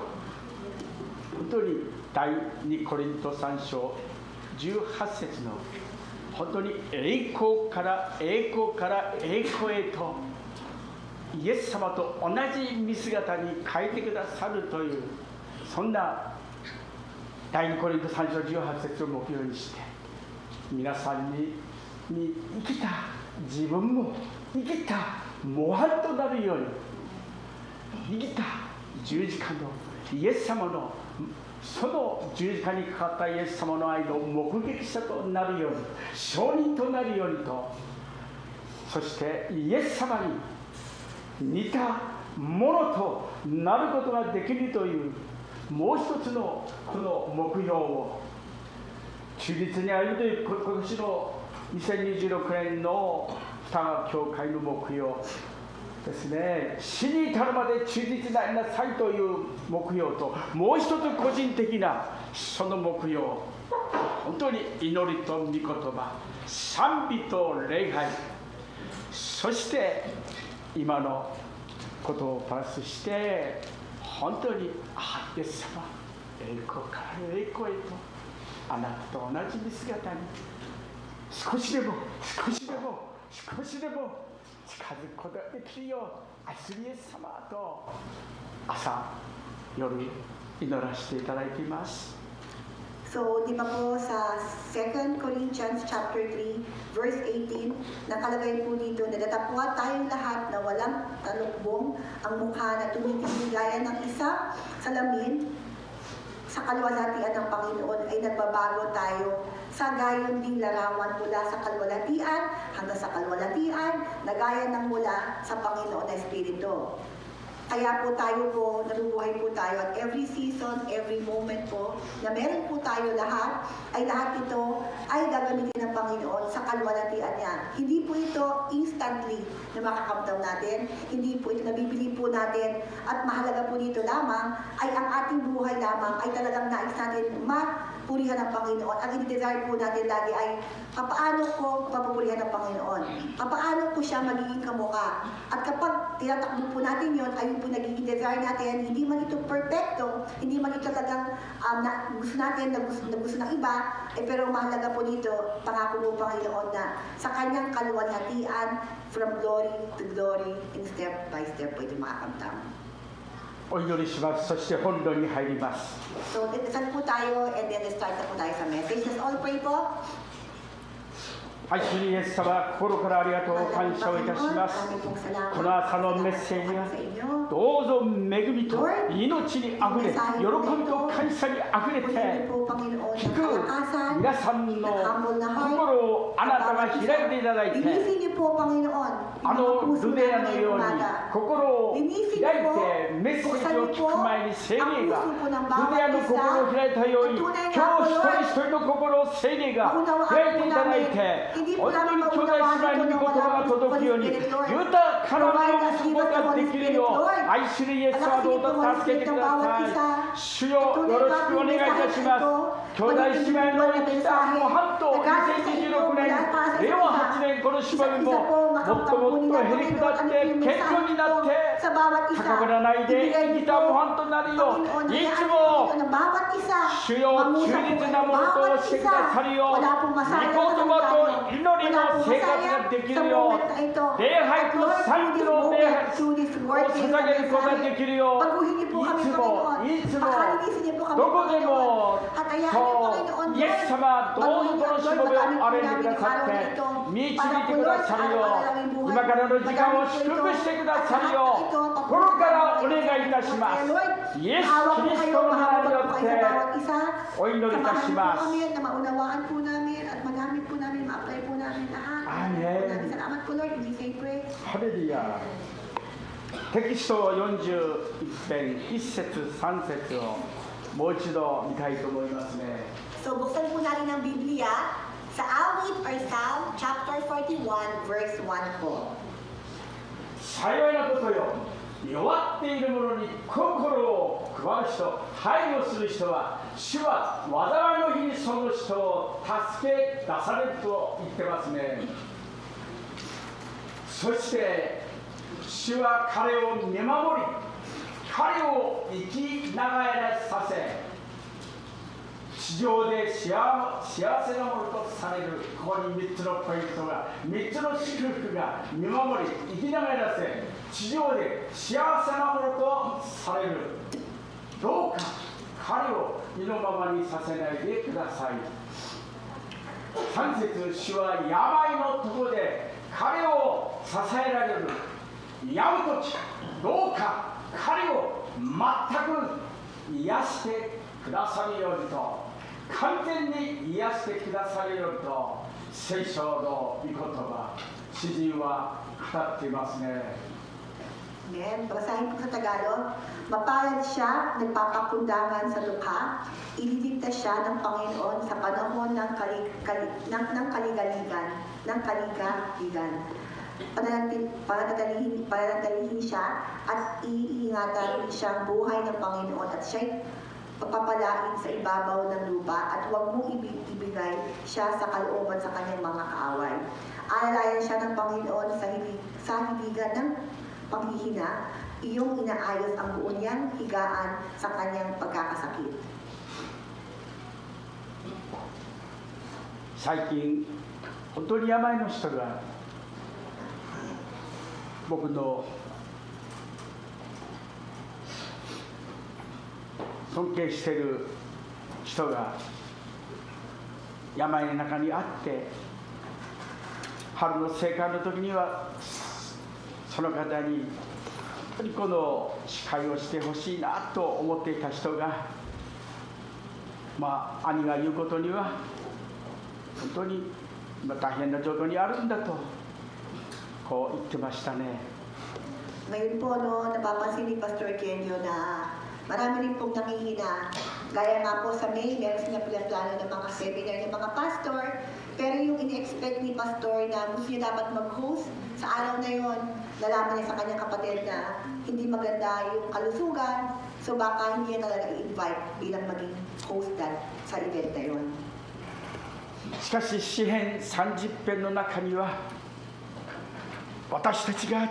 本当に第2コリント3章18節の本当に栄光から栄光へとイエス様と同じ見姿に変えてくださるという、そんな第2コリント3章18節を目標にして皆さんに生きた自分も生きた模範となるように、生きた十字架のイエス様のその十字架にかかったイエス様の愛の目撃者となるように、証人となるようにと、そしてイエス様に似たものとなることができるというもう一つのこの目標を忠実に歩むという今年の2026年の双葉教会の目標ですね。死に至るまで忠実でありなさいという目標と、もう一つ個人的なその目標、本当に祈りと御言葉、賛美と礼拝、そして今のことをプラスして、本当に、イエス様、栄光から栄光へと、あなたと同じ見姿に、少しでも近づくことができるよう、愛するイエス様と、朝、夜、祈らせていただいています。So, di ba po sa 2 Corinthians chapter 3, verse 18, nakalagay po dito, nadatapwa tayong lahat na walang talukbong ang mukha na tumitingin gaya ng isa salamin sa kaluwalhatian ng Panginoon ay nagbabago tayo sa gayon ding larawan mula sa kaluwalhatian hanggang sa kaluwalhatian na gaya ng mula sa Panginoon na Espiritu. Kaya po tayo po, nabubuhay po tayo at every season, every moment po, na meron po tayo lahat, ay lahat ito ay gagamitin ng Panginoon sa kaluwalhatian niya. Hindi po ito instantly na makakamtaw natin, hindi po ito nabibili po natin, at mahalaga po dito lamang ay ang ating buhay lamang ay talagang nais natin mapurihan ng Panginoon. Ang i-desire po natin lagi ay papaano ko mapupurihan ng Panginoon, papaano ko siya magiging kamukha. At kapag tinatakbo po natin yon, ayun po nagiging desire natin, hindi man ito perfecto, hindi man ito talagang gusto natin, na gusto ng iba, pero mahalaga po dito, pangako po Panginoon na sa kanyang kaluwalhatian, from glory to glory, in step by step po ito makakamtam. お祈りします。そして本論に入ります。 So, saan po tayo, and then start na po tayo sa message. Let's all pray po. 愛するイエス様、心からありがとう感謝をいたします。この朝のメッセージがどうぞ恵みと命にあふれ、喜びと感謝にあふれて、聞く皆さんの心をあなたが開いていただいて、あのルベアのように心を開いてメッセージを聞く前に聖霊がルベアの心を開いたように、今日一人一人の心を聖霊が開いていただいて、本当に兄弟姉妹に御言葉が届くように、豊かなものを結ぶことができるよう、愛するイエス様どうぞ助けてください。主よ、よろしくお願いいたします。兄弟姉妹の生きたもう半島2026年、令和8年このしばみも、もっともっとへり下って健康になって、高ぶらないで生きた模範となるよう、いつも主よ、忠実なものとしてくださるよう、御言葉と祈りの生活ができるよう、礼拝と賛美の礼拝を捧げることができるよう、いつもどこでも、そうイエス様どうぞこのしもべを歩んでくださって導いてくださるよう、今からの時間を祝福してくださるよう、心からお願いいたします。イエス・キリストの名によってお祈りいたします。アーメン。ハレルヤ。テキスト41編1節3節をもう一度見たいと思いますね。So, buksan po natin ang Biblia sa Awit or Psalm chapter 41 verse 1 po. 幸いなことよ。弱っている者に心を配る人、配慮する人は、主は災いの日にその人を助け出されると言ってますね。そして主は彼を見守り、彼を生きながらさせ、地上で幸せなものとされる。ここに3つのポイントが、3つの祝福が見守り、生きながらせ、地上で幸せなものとされる。どうか彼を意のままにさせないでください。3節、主は病のところで彼を支えられる。病むとき、どうか彼を全く癒してくださるようにと、完全に癒してくださるようにと、聖書の御言葉、詩人は語っていますね。Amen. Basahin po sa Tagalog. Mapalad siya, nagpapakundangan sa dukha, ililigtas siya ng Panginoon sa panahon ng kaligaligan. Pananatilihin siya at iingatan siyang buhay ng Panginoon at siya'y papapalain sa ibabaw ng lupa at huwag mong ibigay siya sa kalooban sa kanyang mga kaaway. Alalayan siya ng Panginoon sa hiligan ng panghihina, iyong inaayos ang buo niyang higaan sa kanyang pagkakasakit. 最近本当に病の人が僕の尊敬している人が病の中にあって、春の聖火の時にはその方に本当にこの司会をしてほしいなと思っていた人が、兄が言うことには本当に大変な状況にあるんだとこう言ってましたね。 Ngayon po, napapansin ni Pastor Kenyo na marami rin pong nangihina. Gaya nga po sa May, meron sila plano ng mga seminar ng mga pastor. Pero yung ini-expect ni Pastor na gusto niya dapat mag-host sa araw na yon, nalaman niya sa kanyang kapatid na hindi maganda yung kalusugan. So baka hindi niya talaga i-invite bilang maging host sa event na yon. しかし詩編30編の中には、私たちが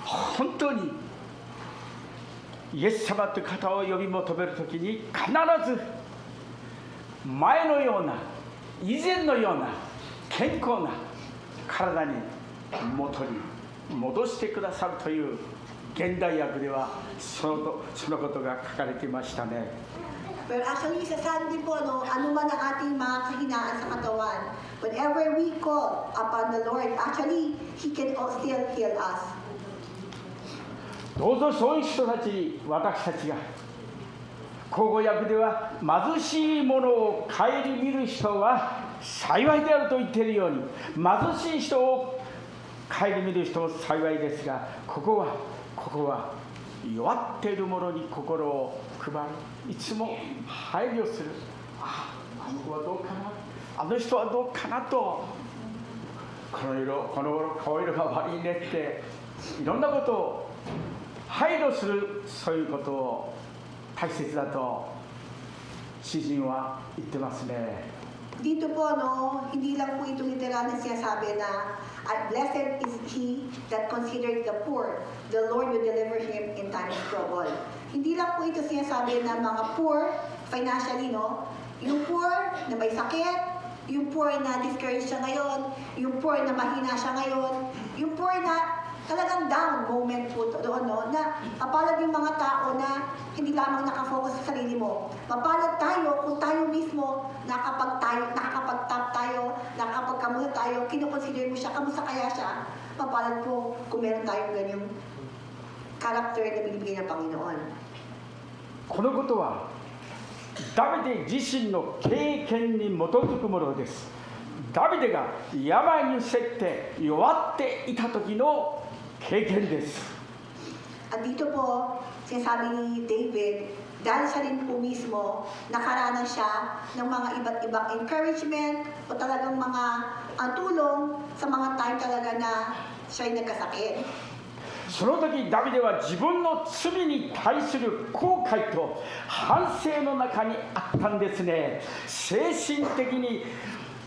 本当にイエス様という方を呼び求めるときに必ず前のような以前のような健康な体に元に戻してくださるという現代訳ではそのことが書かれていましたね。 Pero actually, sa Sunday po, ano man ang ating mga kahinaan sa katawan, whenever we call upon the Lord, actually, He can still heal us. どうぞそういう人たちに私たちが、口語訳では貧しい者を顧みる人は幸いであると言っているように、貧しい人を顧みる人も幸いですが、ここは弱っている者に心を配る、いつも配慮する。あの子はどうかな、あの人はどうかなと、この頃顔色が悪いねっていろんなことを配慮する、そういうことを大切だと詩人は言ってますね。 Dito po, hindi lang po ito literal na sinasabi na blessed is he that considered the poor, the Lord will deliver him in time of trouble. Hindi lang po ito sinasabi na mga poor financially, yung poor na may sakit, yung poor na discouraged siya ngayon, yung poor na mahina siya ngayon, yung poor na talagang down moment po doon, na mapalad yung mga tao na hindi lamang nakafocus sa sarili mo. Mapalad tayo kung tayo mismo nakakapag-tap tayo, nakakapagkamusta tayo, kinukonsider mo siya, kamusta kaya siya. Mapalad po kung meron tayong ganyang character na binibigay ng Panginoon. このことはダビデ自身の経験に基づくものです。ダビデが病に伏せて弱っていた時の経験です。 At dito po, sinasabi ni David, dahil siya rin po mismo, nakaranas siya ng mga iba't ibang encouragement o talagang mga tulong sa mga time talaga na siya'y nagkasakit. その時ダビデは自分の罪に対する後悔と反省の中にあったんですね。精神的に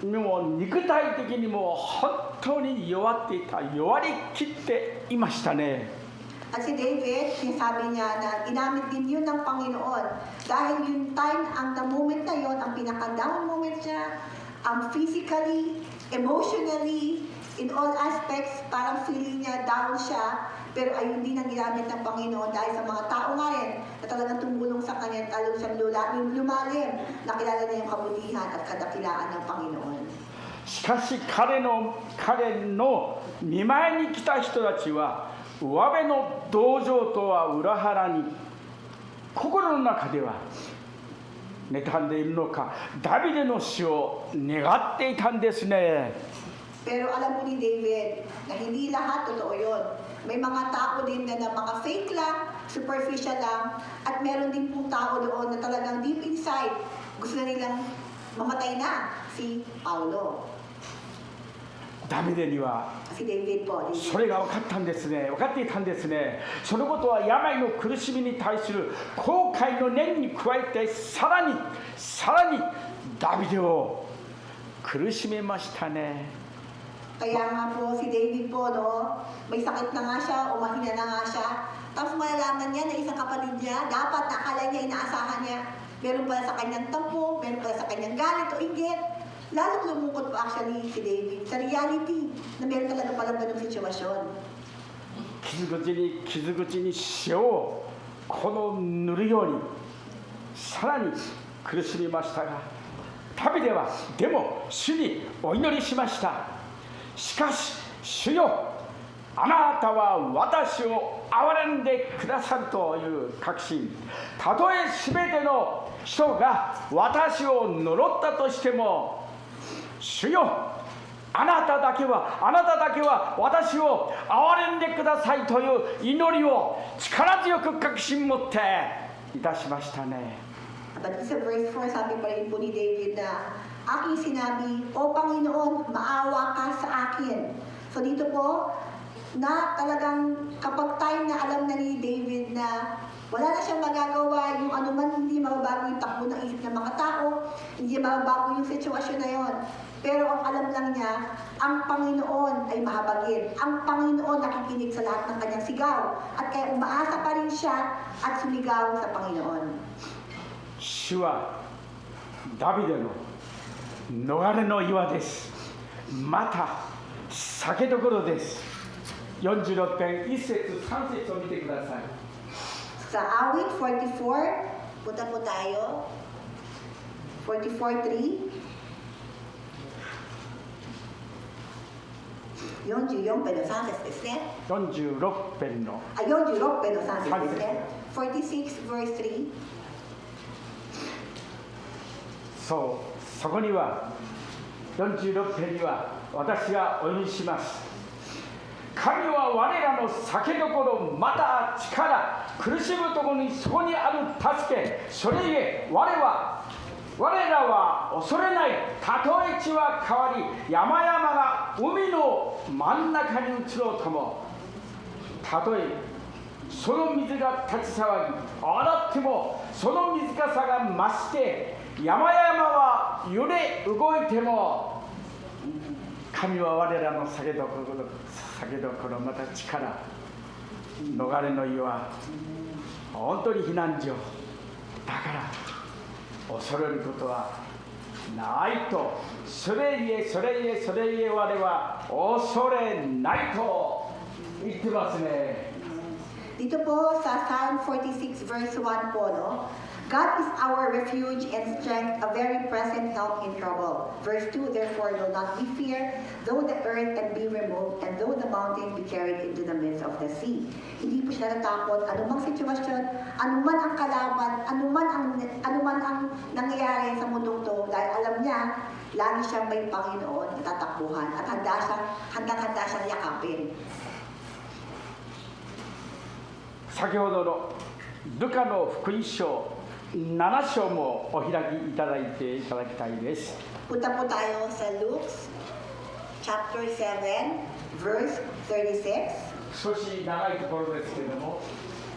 もう肉体的にも本当に弱っていた、弱りきっていましたね。 At si David, sinasabi niya na inamit din yun ng Panginoon. Dahil yung time, ang the moment na yun, ang pinaka-down moment niya, physically, emotionally, in all aspects, parang feeling niya down siya. Pero ayun din ang ginamit ng Panginoon dahil sa mga tao nga rin na talagang tumulong sa kanya, talong siyang lumalim, nakilala niya yung kabutihan at kadakilaan ng Panginoon. しかし彼の見舞いに来た人たちは上辺の同情とは裏腹に心の中では妬んでいるのか、ダビデの死を願っていたんですね。 Pero alam mo ni David na hindi lahat totoo yun. May mga tao din na mga fake lang, superficial lang, at meron din pong tao doon na talagang deep inside, gusto na nilang mamatay na si Paulo. ダビデには Si David po. それが分かったんですね。分かっていたんですね。そのことは病の苦しみに対する後悔の念に加えてさらにダビデを苦しめましたね。Kaya nga po si David po, no, may sakit na nga siya o mahina na nga siya. Tapos malalaman niya na isang kapatid niya, dapat nakala niya, inaasahan niya, meron pala sa kanyang tampo, meron pala sa kanyang galit o inggit. Lalong lumungkot po actually si David sa reality na meron talaga palang ganung sitwasyon. 傷口に塩を塗るようにさらに苦しみましたが、旅ではでも主にお祈りしました。しかし主よ、あなたは私を憐れんでくださるという確信。たとえ全ての人が私を呪ったとしても、主よ、あなただけは私を憐れんでくださいという祈りを力強く確信持っていたしましたね。But sa verse 4, sabi pa rin po ni David na, aking sinabi, O Panginoon, maawa ka sa akin. So dito po, na talagang kapag time na alam na ni David na wala na siyang magagawa, yung anuman hindi mababago yung takbo ng isip ng mga tao, hindi mababago yung sitwasyon na yon. Pero ang alam lang niya, ang Panginoon ay mahabagin. Ang Panginoon nakikinig sa lahat ng kanyang sigaw. At kaya umaasa pa rin siya at sumigaw sa Panginoon. 主はダビデの逃れの岩です。また酒どころです。46編1節3節を見てください。Sa awit 44, punta po tayo. 44:3. 44編の3節ですね。46編の46編の3節ですね。46 verse 3. そう、そこには46編には私がお読みします。神は我らの酒どころ、また力、苦しむところにそこにある助け、それゆえ我らは恐れない。たとえ地は変わり、山々が海の真ん中に移ろうとも、たとえその水が立ち騒ぎ洗っても、その水かさが増して山々は揺れ動いても、神は我らの酒どころ、また力、逃れの岩、本当に避難所だから、恐れることはないと。それゆえ我は恐れないと言ってますね。Dito po sa Psalm 46 verse 1 po, no? God is our refuge and strength, a very present help in trouble. Verse 2, therefore will not be feared, though the earth can be removed, and though the mountain be carried into the midst of the sea. Hindi po siya natatakot, anumang sitwasyon, anuman ang kalaban, anuman ang nangyayari sa mundong to, dahil alam niya, lagi siyang may Panginoon na tatakbuhan, at handang-handa siyang yakapin. 先ほどのルカの福音書7章もお開きいただきたいです。 Punta po tayo sa Luke chapter 7 verse 36. 少し長いところですけれども、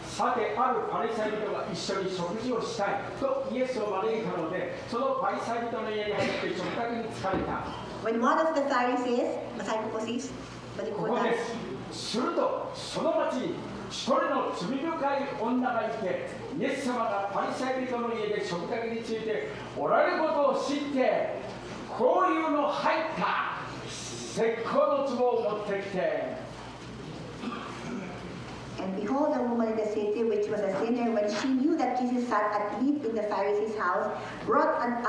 さてあるパリサイ人が一緒に食事をしたいとイエスを招いたので、そのパリサイ人の家に入って食卓に疲れた。 When one of the Pharisees, masahin ko po sis, balik こ po こで tayo. す。するとその町に一人の罪深い女がいて、イエス様がパリサイ人の家で食卓についておられることを知って、こういうの入った石膏の壺を持ってきて、 And behold, a woman in the city, which was a sinner, when she knew that Jesus sat at meat in the Pharisee's house, brought an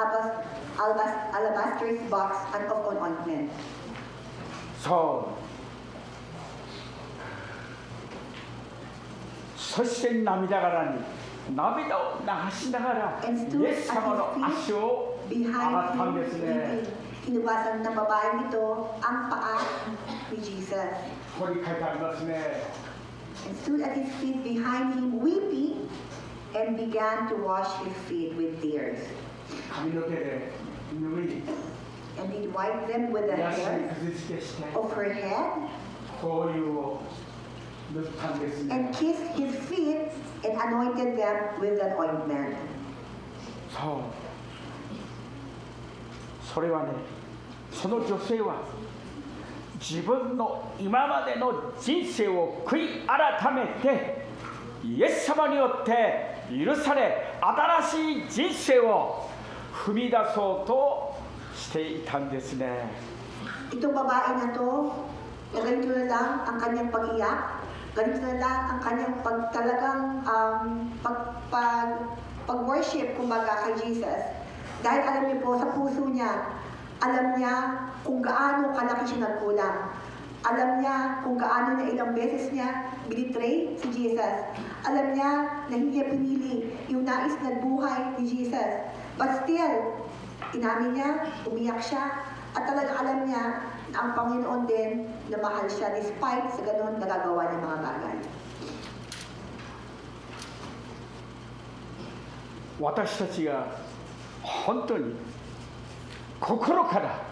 alabaster box of ointment. そう。そして涙を流しながら And イ stood エ at ス様の his 足を feet 洗 behind ったん him, ですね。 Hinubasan ng babaeng ito ang paa ni Jesus. ここに書いてありますね。 And stood at his feet behind him, weeping, and began to wash his feet with tears. 髪の毛で拭い、 And he wiped them with the 癒しに hair 傷つけして、 of her head, こういうを塗ったんですね。 and kissed his feet, and anointed them with an ointment. そう。それはね、その女性は自分の今までの人生を悔い改めてイエス様によって許され、新しい人生を踏み出そうとしていたんですね。 Itong babae na to, na ganito na lang ang kanyang pag-iyak, ganito na lang ang kanyang pag-worship, kumbaga, kay Jesus. Dahil alam niyo po, sa puso niya, alam niya kung gaano kalaki siya nagkulang. Alam niya kung gaano na ilang beses niya binitray si Jesus. Alam niya na hindi niya pinili yung nais na buhay ni Jesus. But still, inamin niya, umiyak siya, at talaga alam niya na ang Panginoon din na mahal siya despite sa ganun nagagawa ng mga bagay. 私たちが本当に心から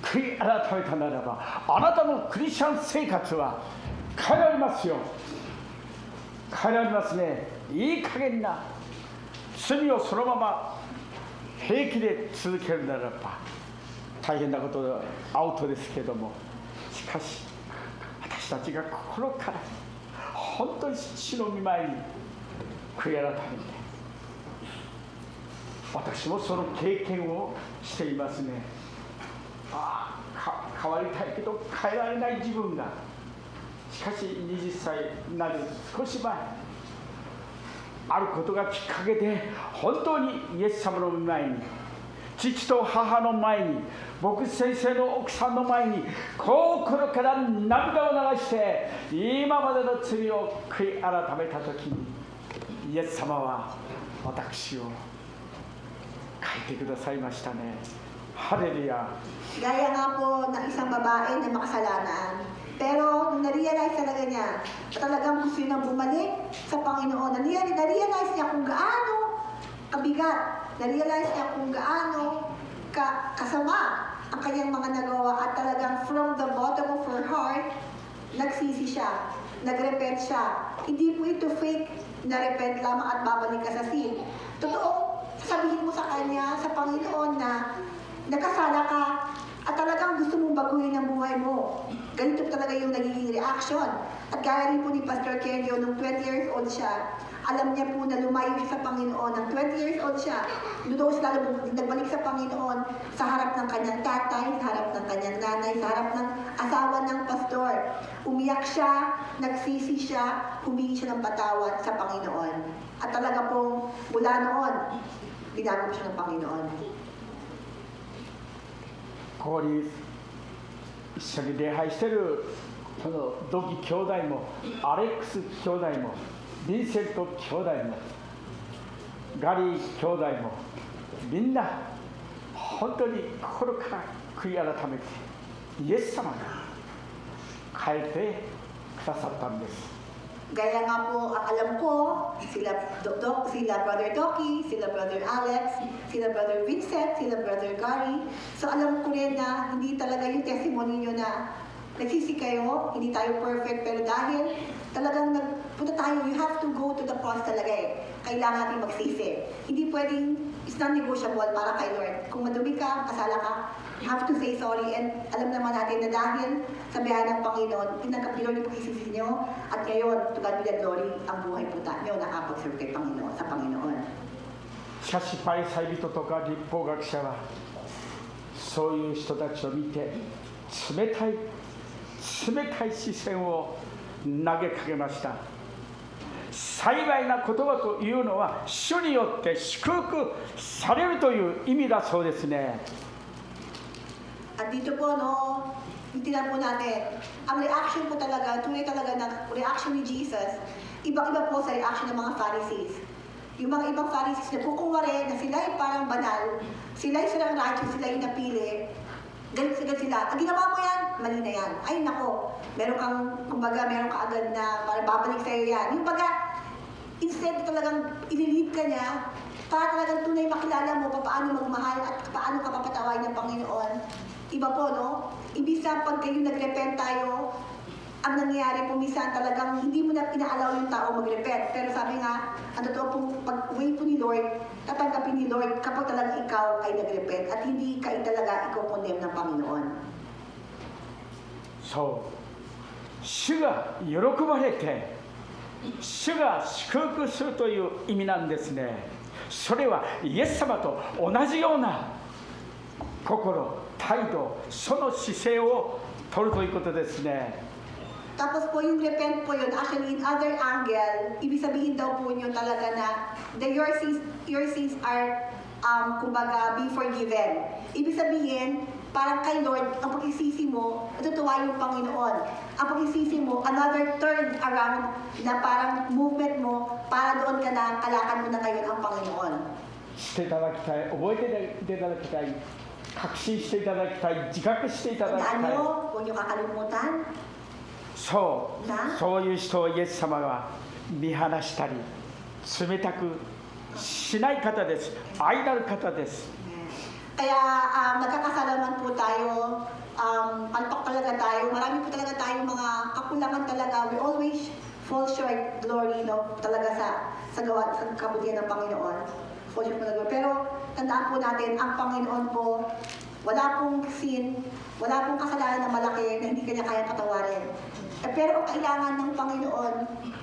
悔い改めたならば、あなたのクリスチャン生活は変えられますよ。変えられますね。いい加減な罪をそのまま平気で続けるならば大変なことでアウトですけども、しかし私たちが心から本当に主の御前に悔い改めて、私もその経験をしていますね。変わりたいけど変えられない自分が、しかし20歳になる少し前、あることがきっかけで本当にイエス様の前に、父と母の前に、牧師先生の奥さんの前に心から涙を流して今までの罪を悔い改めた時に、イエス様は私を変えてくださいましたね。ハレルヤ。 Gaya nga po ng isang babae na makasalanan. Pero nung na-realize talaga niya na talagang gusto niya bumalik sa Panginoon, na-realize niya kung gaano kabigat, na-realize niya kung gaano kasama ang kanyang mga nagawa, at talagang from the bottom of her heart, nagsisi siya, nagrepent siya. Hindi po ito fake na repent lamang at babalik ka sa sin. Totoo, sabihin mo sa kanya, sa Panginoon, na nagkasala ka at talagang gusto mong baguhin ang buhay mo. Ganito talaga yung nagiging reaction. At gaya rin po ni Pastor Kenyo, nung 20 years old siya, alam niya po na lumayo siya sa Panginoon. Nang 20 years old siya, doon siya nagbalik sa Panginoon sa harap ng kanyang tatay, sa harap ng kanyang nanay, sa harap ng asawa ng pastor. Umiyak siya, nagsisi siya, humingi siya ng patawad sa Panginoon. At talaga pong mula noon, binago siya ng Panginoon. ここに一緒に礼拝しているそのドギ兄弟もアレックス兄弟もヴィンセント兄弟もガリー兄弟もみんな本当に心から悔い改めてイエス様が変えてくださったんです。 Gaya nga po, ang alam ko, sila Brother Doki, sila Brother Alex, sila Brother Vincent, sila Brother Gary. So alam ko rin na hindi talaga yung testimony nyo na nagsisi kayo, hindi tayo perfect, pero dahil talagang nagpunta tayo, you have to go to the cross talaga eh. Kailangan natin magsisi. Hindi pwedeng, it's non-negotiable para kay Lord. Kung madumi ka, kasala ka, you have to say sorry. And alam naman natin na dahil sa biyaya ng Panginoon, tinanggap ni Lord yung pagsisisi nyo, at ngayon, to God be the glory, ang buhay po nyo nakapag-serve kay Panginoon, sa Panginoon. しかしパリサイ人とか律法学者はそういう人たちを見て冷たい視線を投げかけました。幸いな言葉というのは主によって祝福されるという意味だそうですね。 At dito po, no, itinan po natin, ang reaction po talaga, tunay talaga ng reaction ni Jesus, ibang-iba po sa reaction ng mga Pharisees. Yung mga ibang Pharisees na kukunwari na sila ay parang banal, sila ay silang righteous, sila ay napili, ganit sila. Ang ginawa mo yan, mali na yan. Ay nako, meron kang, kumbaga, meron ka agad na parang babalik sa'yo yan. Yung baga, instead talagang ililid ka niya, para talagang tunay makilala mo paano magmahal at paano ka papatawain ng Panginoon. Iba po, no? Ibig sa pag kayo nag-repent tayo, ang nangyayari po minsan talagang hindi mo na pinaalaw yung tao mag-repent. Pero sabi nga, ang totoo pong pag-uwi po ni Lord, tatanggapin ni Lord kapag talagang ikaw ay nag-repent at hindi ka talaga ikaw condemn ng Panginoon. そう主が喜ばれて主が祝福するという意味なんですね。それはイエス様と同じような心、態度、その姿勢を取るということですね。 Tapos po yung repent po yun, actually in other angle, ibig sabihin daw po nyo talaga na your sins are, kumbaga, be forgiven. Ibig sabihin, parang kay Lord, ang pagsisisi mo, natutuwa yung Panginoon. Ang pagsisisi mo, another turn around na parang movement mo, para doon ka na, kalakan mo na ngayon ang Panginoon. していただきたい、覚えていただきたい、確信していただきたい、自覚していただきたい。 Tandaan nyo, huwag nyo kakalimutan. そういう人をイエス様は見放したり冷たくしない方です。愛なる方です。 Kaya nagkakasalaman po tayo, palpak talaga tayo, marami po talaga tayo mga kakulangan talaga. We always fall short, glory, no? Talaga sa gawa, sa kabutihan ng Panginoon. Fall short talaga. Pero tandaan po natin, ang Panginoon po, wala pong sin, wala pong kasalanan na malaki na hindi kanya kaya patawarin. Pero ang kailangan ng Panginoon,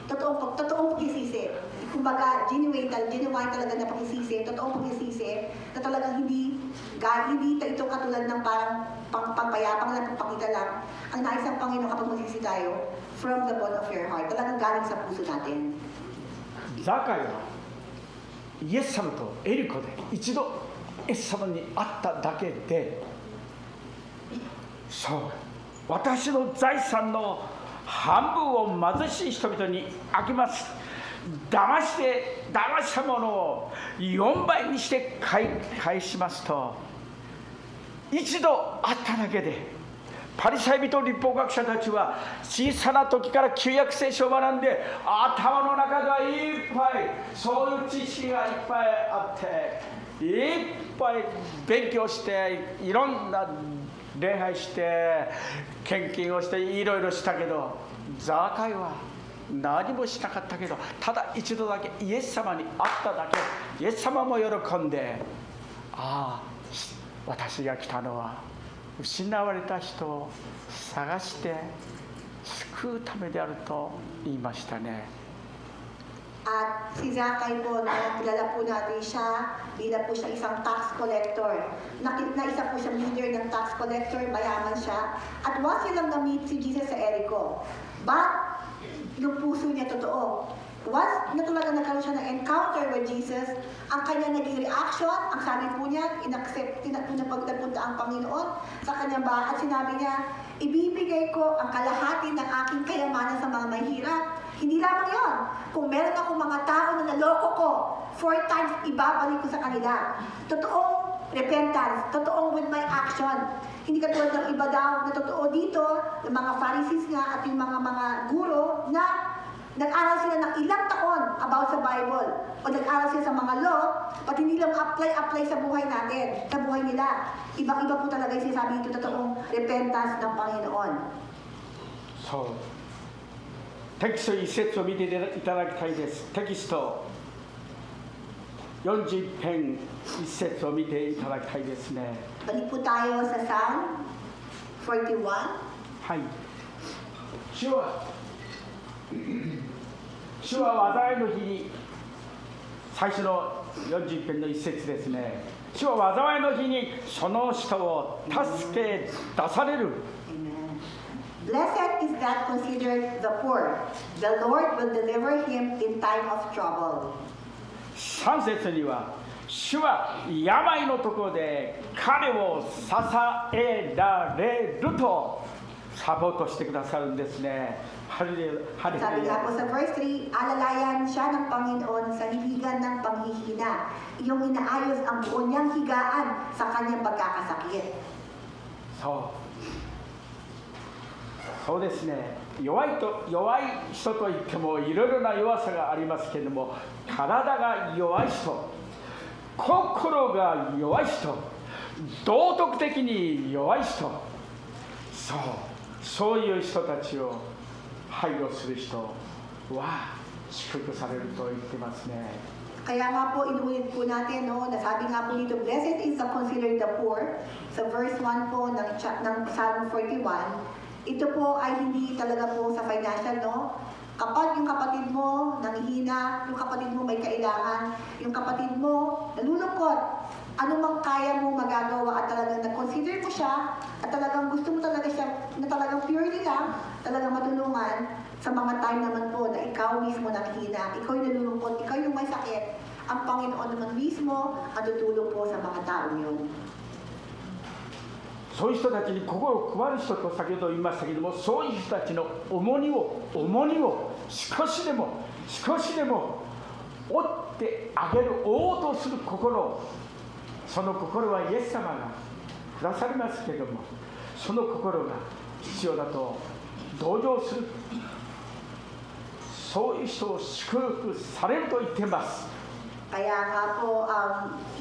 totoong pagsisisi. Kumbaga, genuine talaga na pagsisisi, totoong pagsisisi, na talagang hindi ito katulad ng parang pangpayapang lang, pagpakita lang. Ang nais ng Panginoon kapag magsisi tayo, from the bottom of your heart, talagang galing sa puso natin. ザカイはイエス様とエリコで一度イエス様に会っただけで、そう、私の財産の半分を貧しい人々にあげます。騙したものを4倍にして返しますと、一度会っただけで、パリサイ人立法学者たちは小さな時から旧約聖書を学んで、頭の中ではいっぱいそういう知識がいっぱいあって、いっぱい勉強して、いろんな礼拝して献金をしていろいろしたけど、ザーカイは何もしなかったけど、ただ一度だけイエス様に会っただけ、イエス様も喜んで、私が来たのは失われた人を探して救うためであると言いましたね。 At si Zakay po, kilala po natin siya, bilang po siya isang tax collector. Na isa po siya leader ng tax collector, mayaman siya. At once nilang na-meet si Jesus sa Jericho. But, yung puso niya totoo. Once na talaga nagkaroon siya ng encounter with Jesus, ang kanya naging reaction, ang sabi po niya, inaccept na pagpunta ang Panginoon sa kanyang bahay. At sinabi niya, ibibigay ko ang kalahati ng aking kayamanan sa mga mahirap. Hindi lamang yun. Kung meron akong mga tao na naloko ko, 4 times ibabalik ko sa kanila. Totoong repentance, totoong with my action. Hindi katulad ng iba daw na totoo dito, ng mga Pharisees nga at yung mga guro na nag-aral sila ng ilang taon about sa Bible o nag-aral sila sa mga law, pati hindi lang apply sa buhay natin, sa buhay nila. Ibang-iba po talaga yung sinasabi ito, totoong repentance ng Panginoon.そう。テキスト一節を見ていただきたいです。テキスト41編一節を見ていただきたいですね。 Balik po tayo sa Psalm 41. はい。主は災いの日に、最初の41編の一節ですね。主は災いの日にその人を助け出される。 Blessed is that considered the poor. The Lord will deliver him in time of trouble. 3節には、主は病のところで彼を支えられるとサポートしてくださるんですね。ハレルヤ。 Sabi nga po sa verse 3, alalayan siya ng Panginoon sa hiligan ng panghihina. Iyong inaayos ang buo niyang higaan sa kanyang pagkakasakit. そうですね。弱い人といってもいろいろな弱さがありますけれども、体が弱い人、心が弱い人、道徳的に弱い人、そういう人たちを配慮する人は祝福されると言ってますね。 Kaya nga po, inuulit po natin, no, nasabi nga po dito, blessed is the considered the poor. Sa verse 1 po ng Psalm 41, Ito po ay hindi talaga po sa financial, no? Kapag yung kapatid mo nanghihina, yung kapatid mo may kailangan, yung kapatid mo nalulungkot, ano mang kaya mo magagawa at talagang na-consider mo siya at talagang gusto mo talaga siya na talagang purely lang, talagang matulungan sa mga time naman po na ikaw mismo nanghihina, ikaw yung nalulungkot, ikaw yung may sakit, ang Panginoon naman mismo ang tutulong po sa mga taong yun. そういう人たちに心を配る人と先ほど言いましたけども、そういう人たちの重荷を少しでも負ってあげる応とする心、その心はイエス様がくださりますけれども、その心が必要だと同情する、そういう人を祝福されると言っています。 Kaya nga po,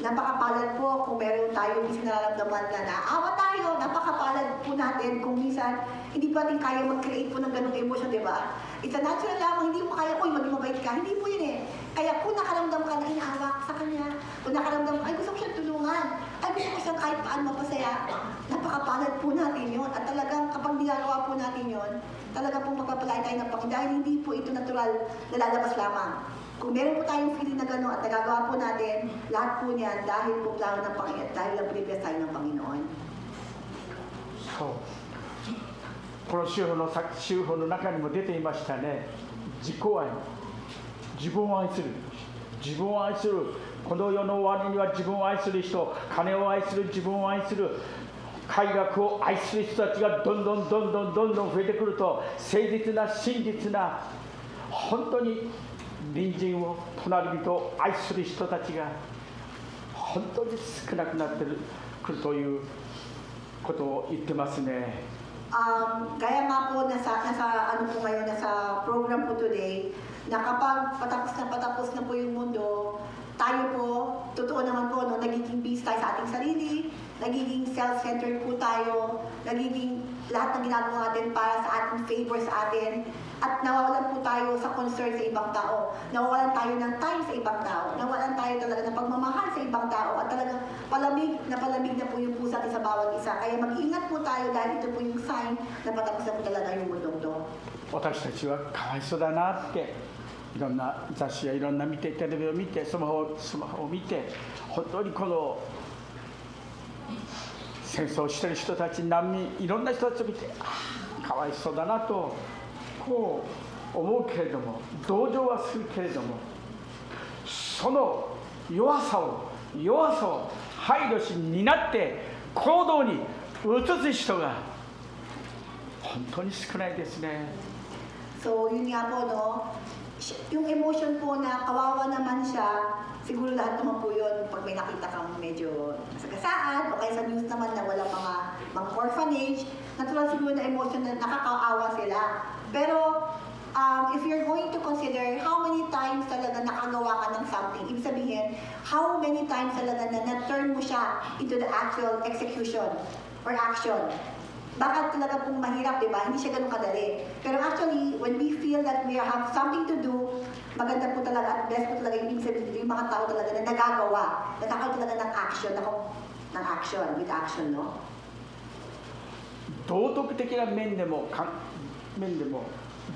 napakapalad po kung meron tayo minsan nararamdaman na naawa tayo, napakapalad po natin kung minsan hindi pa natin kaya mag-create po ng ganong emotion, di ba? It's a natural lamang, hindi mo kaya, uy, maging mabait ka, hindi po yun eh. Kaya kung nakaramdam ka na inaawa sa kanya, kung nakaramdam ka, ay gusto ko siyang tulungan, ay gusto ko siyang kahit paano mapasaya, napakapalad po natin yun. At talagang kapag ginagawa po natin yun, talaga pong magpapalay tayo ng Panginoon dahil hindi po ito natural na lalabas lamang. Kung meron po tayong feeling na gano'n at nagagawa po natin, lahat po niyan dahil po plano ng Panginoon, dahil lang pinipiyas tayo ng Panginoon. そう。この週報の中にも出ていましたね。自己愛。自分を愛する。自分を愛する。この世の終わりには自分を愛する人、金を愛する、自分を愛する、快楽を愛する人たちがどんどん増えてくると、誠実な真実な本当に隣人を隣人を愛する人たちが本当に少なくなってくるということを言ってますね。Gaya nga po nasa ano po ngayon, nasa program po today, na kapag patapos na po yung mundo, tayo po, totoo naman po, no, nagiging busy tayo sa ating sarili, nagiging self-centered po tayo, nagiging lahat ng ginagawa natin para sa ating favor sa atin, at nawawalan po tayo sa concern sa ibang tao, nawawalan tayo ng time sa ibang tao, nawawalan tayo talaga ng pagmamahal sa ibang tao, at talagang palamig na po yung puso natin sa bawat isa. Kaya mag-ingat po tayo dahil ito po yung sign na patapos na po talaga yung mundong to. 私たちはかわいそうだなって、いろんな雑誌やいろんな見て、テレビを見て、スマホを見て、本当にこの戦争をしている人たち、難民、いろんな人たちを見て、かわいそうだなとこう思うけれども、同情はするけれども、その弱さを配慮しになって行動に移す人が本当に少ないですね。 So, yun nga po, no? Yung emotion po na kawawa naman siya, siguro lahat naman po yun pag may nakita kang medyo nasagasaan o kaya sa news naman na walang mga orphanage, natural siguro na emotion na nakakaawa sila. Pero, if you're going to consider how many times talaga nakagawa ka ng something, ibig sabihin, how many times talaga na na-turn mo siya into the actual execution or action. Bakit talaga pong mahirap, di ba? Hindi siya ganun kadali. Pero actually, when we feel that we have something to do, maganda po talaga at best po talaga yung ibig sabihin yung mga tao talaga na nagagawa, nagkakaroon talaga ng action, with action, no? 道徳的な面でも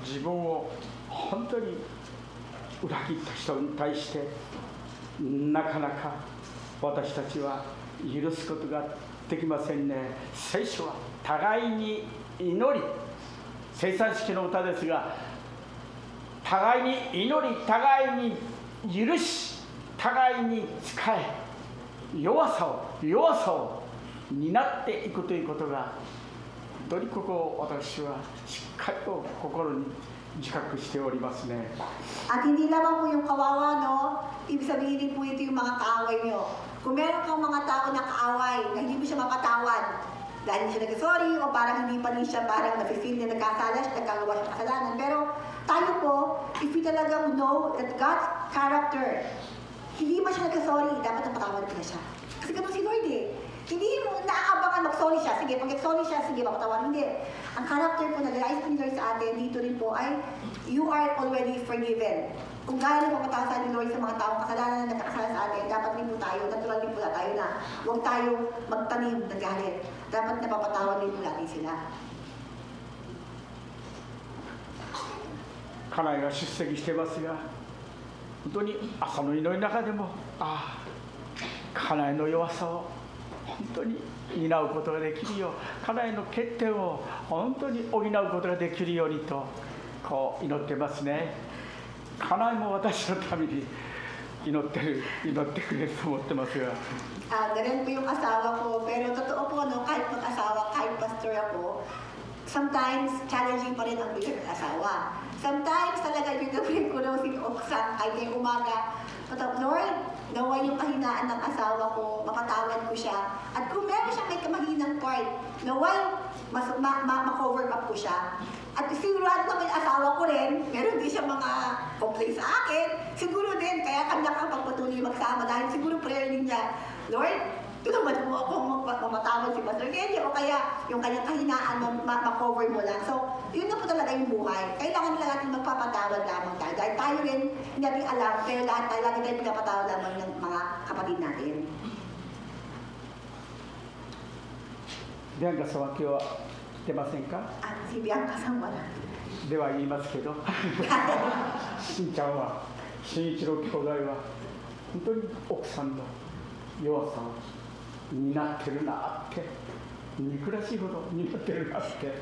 自分を本当に裏切った人に対してなかなか私たちは許すことができませんね。聖書は互いに祈り、生産式の歌ですが、互いに祈り、互いに許し、互いに仕え、弱さを担っていくということが、どれここ私はしっかりと心に自覚しておりますね。 At hindi lamang po yung kawawa, no? Ibig sabihin din po ito yung mga kaaway nyo. Kung meron kang mga tao na kaaway, na hindi mo siya mapatawad, dahil hindi siya nag-sorry, o parang hindi pa rin siya parang nafe-feel na nagkasala siya, nagkagawa siya kasalanan. Pero tayo po, if we talagang know that God's character, hindi man siya nag-sorry, dapat napatawad na siya. Kasi ganun si Lord eh. Hindi mo naaabangan mag-sorry siya. Sige, pag nag-sorry siya, sige, mapatawad. Hindi. Ang character po na nilais po ni Lord sa atin, dito rin po ay, you are already forgiven. Kung gaya ng papatawasan ni Lord sa mga taong kasalanan na nakakasala sa atin, dapat rin po tayo, natural din po tayo na huwag tayo magtanim ng galit. Dapat napapatawad din po natin sila. 家内が出席してますが、本当に朝の祈りの中でも、家内の弱さを本当に担うことができるよう、家内の欠点を本当に補うことができるようにとこう祈ってますね。家内も私のために祈ってくれると思ってますが。Ganun po yung asawa ko, pero totoo po, no, kahit mag-asawa, kahit pastor ako, sometimes challenging pa rin ang bilang ng asawa. Sometimes talaga yung gawin ko no, sinuksan, kahit ngayong umaga, Lord, nawa yung kahinaan ng asawa ko, mapatawad ko siya. At kung meron siyang may kamahinang part, naway ma-cover up ko siya. At sigurado naman yung asawa ko rin, meron din siya mga complaints sa akin. Siguro din, kaya kanya kang pagpatuloy magsama dahil siguro prayer din niya, Lord, tulungan mo ako mamatawad si Pastor Kenny o kaya yung kanyang kahinaan ma-cover mo lang. So, yun na po talaga yung buhay. Kailangan lang natin magpapatawad lamang tayo. Dahil tayo rin, hindi natin alam, pero lahat tayo pinapatawad lamang ng mga kapatid natin. Bianca さんは今日は来てませんか？ Si Bianca さんはでは言いますけど、しんちゃんは、しんいちろう兄弟は本当に奥さんの弱さを担ってるなって、憎らしいほど担ってるなって、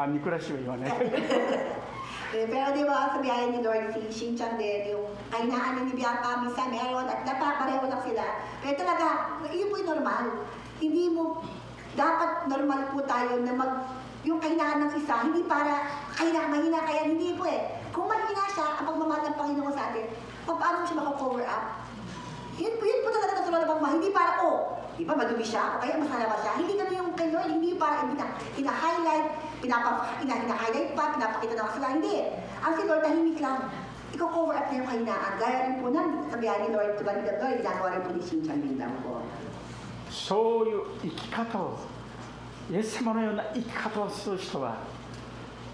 憎らしいは言わない。Pero di ba, sabihin ni Lord, si Shin-chan din, yung kahinaan ni Bianca, minsan meron at pareho lang sila. Pero talaga, yun po yung normal. Hindi mo, dapat normal po tayo na yung kahinaan ng isa, hindi para mahina kaya, hindi po eh. Kung mahina siya, ang pagmamahal ng Panginoon sa atin, paano mo siya maka-cover up? Yun po talaga natural na pagmamahal, hindi para, di ba madumi siya, o kaya masala ba siya? Hindi ganun yung kay Lord, hindi para ina-highlight, ina-highlight pa, pinapakita ng kasalanan, hindi. Ang si Lord, tahimik lang. Iko-cover up na yung kahinaan. Gaya rin po nan, sabihan ni Lord, tulad ni Lord, ginagawa rin po ni Shin-chan din daw po. そういう生き方を、イエス様のような生き方をする人は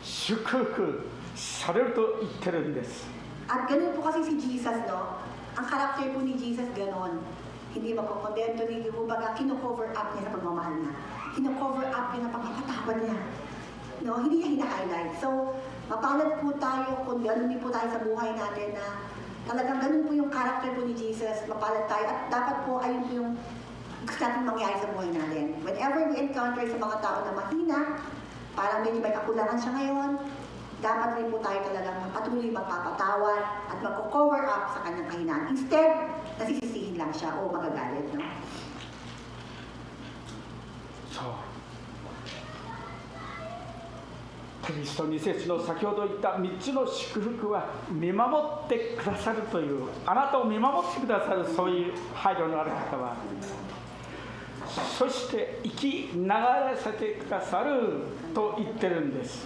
祝福されると言ってるんです。 At ganun po kasi si Jesus, no? Ang karakter po ni Jesus ganon. Hindi mapapondento, hindi po baga kino-cover up niya sa pagmamahal niya. Kino-cover up niya na pagpapatawad niya. No? Hindi niya hina-highlight. So, mapalad po tayo kung ganun din po tayo sa buhay natin na talagang ganun po yung karakter po ni Jesus. Mapalad tayo at dapat po ayun po yung gusto natin mangyari sa buhay natin. Whenever we encounter sa mga tao na mahina, parang medyo may kakulangan siya ngayon, dapat rin po tayo talagang patuloy magpapatawad at magko-cover up sa kanyang kahinaan. Instead, nasisisihin lang siya o magagalit, no? そう。キリスト2節の先ほど言った3つの祝福は見守ってくださるという、あなたを見守ってくださる、そういう配慮のある方は、そして生き流らせてくださると言ってるんです。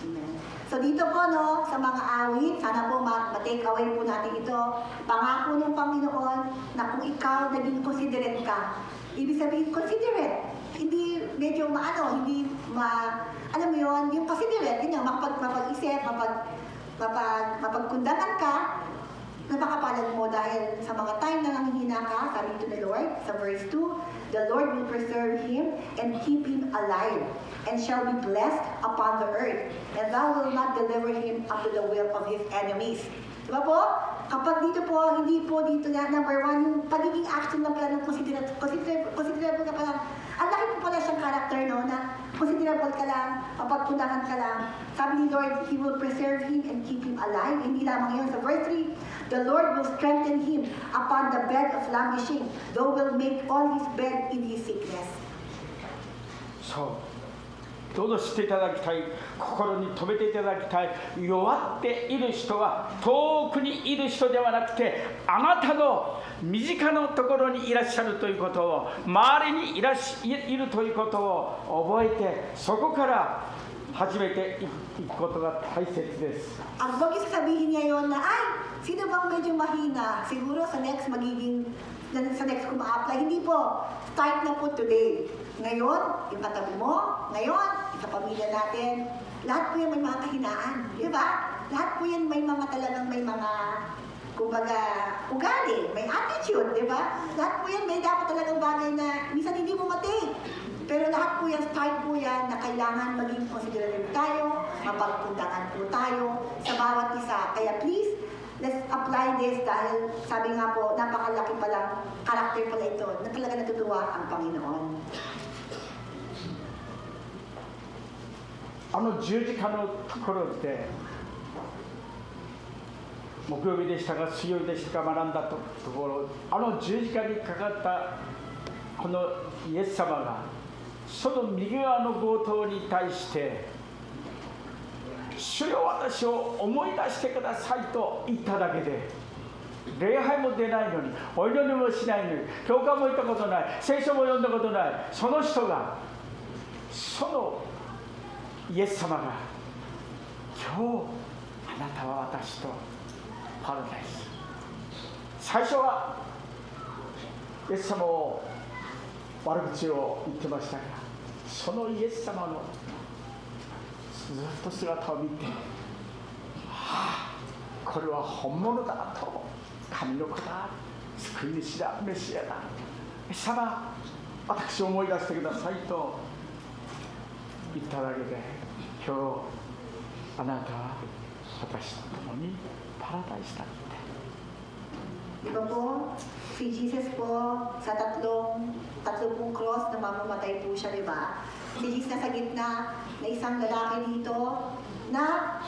So dito po, no, sa mga awit, sana po ma-take away po natin ito. Pangako ng Panginoon na kung ikaw naging considerate ka, ibig sabihin considerate. Hindi medyo hindi alam mo yun, yung considerate, yun yung mapag-isip, mapagkundangan ka, napakapalad mo dahil sa mga time na nanghihina ka, sabi ito ni Lord, sa verse 2, the Lord will preserve him and keep him alive, and shall be blessed upon the earth, and thou will not deliver him up to the will of his enemies. Diba po? Kapag dito po, hindi po dito na number one, yung pagiging action lang pala ng considerable ka pala. Ang laki po pala siyang character, no, na considerable ka lang, mapagpundangan ka lang. Sabi ni Lord, He will preserve him and keep him alive. Hindi lamang yun. Sa verse 3, the Lord will strengthen him upon the bed of languishing, though will make all his bed in his sickness. そう。 どうぞ知っていただきたい、心に留めていただきたい、弱っている人は遠くにいる人ではなくて、あなたの身近なところにいらっしゃるということを、周りにいるということを覚えて、そこから始めていくことが大切です。 Ang bagay sasabihin niya yon na, ay, sino bang medyo mahina? Siguro sa next ko ma-apply. Hindi po. Start na po today. Ngayon, yung katabi mo. Ngayon, sa pamilya natin. Lahat po yan may mga kahinaan. Di ba? Lahat po yan may mga talagang may mga, kumbaga, ugali. May attitude. Di ba? Lahat po yan may dapat talagang bagay na minsan hindi mo matake. Pero lahat lahat po yan, start po yan na kailangan maging considerate tayo, mapagpuntangan po tayo sa bawat isa. Kaya please, let's apply this dahil sabi nga po, napakalaki palang karakter pala ito na talaga natutuwa ang Panginoon. 十字架のところで木曜日でしたか水曜日でしたか学んだところ、十字架にかかったこのイエス様がその右側の強盗に対して「主よ、私を思い出してください」と言っただけで、礼拝も出ないのに、お祈りもしないのに、教会も行ったことない、聖書も読んだことない、その人がそのイエス様が「今日あなたは私とパラダイス」。最初はイエス様を悪口を言ってましたが、そのイエス様のずっと姿を見て、これは本物だと、神の子だ、救い主だ、メシアだ、イエス様、私を思い出してくださいと言っただけで、今日あなたは私と共にパラダイスだって。 Di ba po, si Jesus po sa tatlo pong cross na mamamatay po siya, di ba? Si Jesus nasa gitna na isang lalaki dito na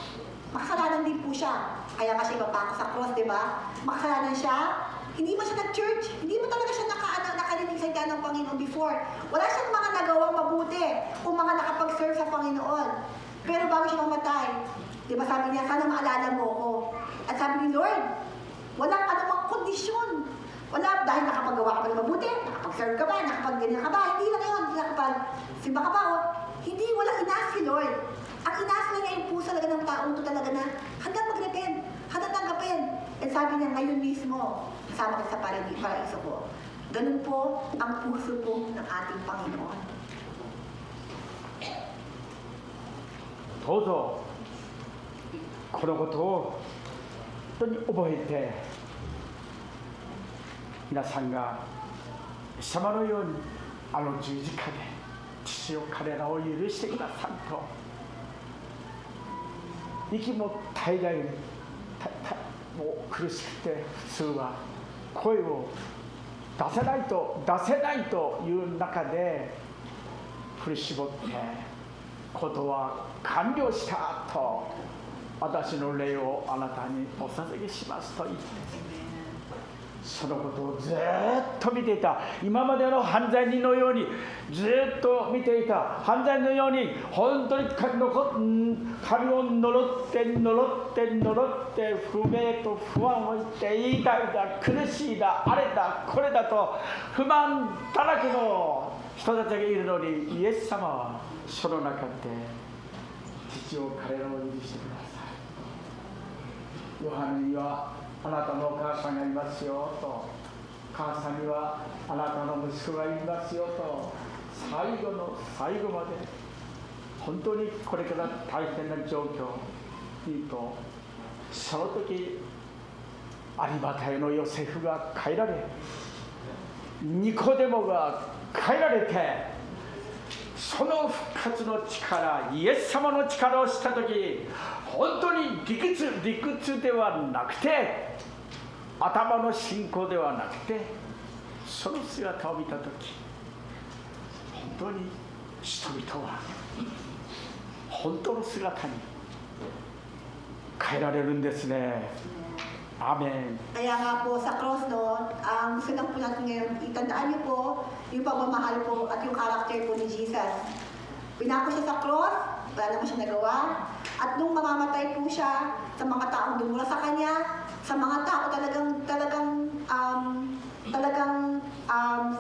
makasalanan din po siya. Kaya nga siya ipapako sa cross, di ba? Makasalanan siya. Hindi mo siya nag-church. Hindi mo talaga siya nakarinig sa ng Panginoon before. Wala siyang mga nagawang mabuti o mga nakapag-serve sa Panginoon. Pero bago siya mamatay, di ba sabi niya, sana maalala mo ako. At sabi ni Lord, walang anumang kondisyon. Wala, dahil nakapagawa ka pa ng mabuti, nakapag-serve ka ba, nakapag-ganyan ka ba, hindi lang yun, nakapag-simba ka ba, o hindi, walang inaas si Lord. Ang inaas lang niya yung puso talaga ng taong ito talaga na hanggang mag-repent, hanggang tanggapin. At sabi niya, ngayon mismo, kasama ka sa paraiso ko. Ganun po ang puso po ng ating Panginoon. どうぞこのことを本当に覚えて、皆さんがイエス様のように十字架で父よ、彼らを許してくださいと、息も絶えない、もう苦しくて普通は声を出せないという中で振り絞って、ことは完了したと、私の霊をあなたにお捧げしますと言って、そのことをずっと見ていた。今までの犯罪人のようにずっと見ていた。犯罪のように本当に神を呪って不明と不安を言って、痛いだ、苦しいだ、あれだこれだと不満だらけの人たちがいるのに、イエス様はその中で父を彼らを許してください。ヨハネにはあなたのお母さんがいますよと、母さんにはあなたの息子がいますよと、最後の最後まで本当にこれから大変な状況にと、その時有馬太のヨセフが変えられ、ニコデモが変えられて、その復活の力、イエス様の力を知った時、本当に理屈ではなくて、頭の信仰ではなくて、その姿を見た時、本当に人々は本当の姿に変えられるんですね。アーメン。 Kaya nga po sa cross noon, ang gusto lang po natin ngayon, itandaan niyo po yung pagmamahal po at yung karakter po ni Jesus. Pinako siya sa cross, wala naman siya nagawa. At nung mamamatay po siya sa mga taong dumura sa kanya, sa mga tao talagang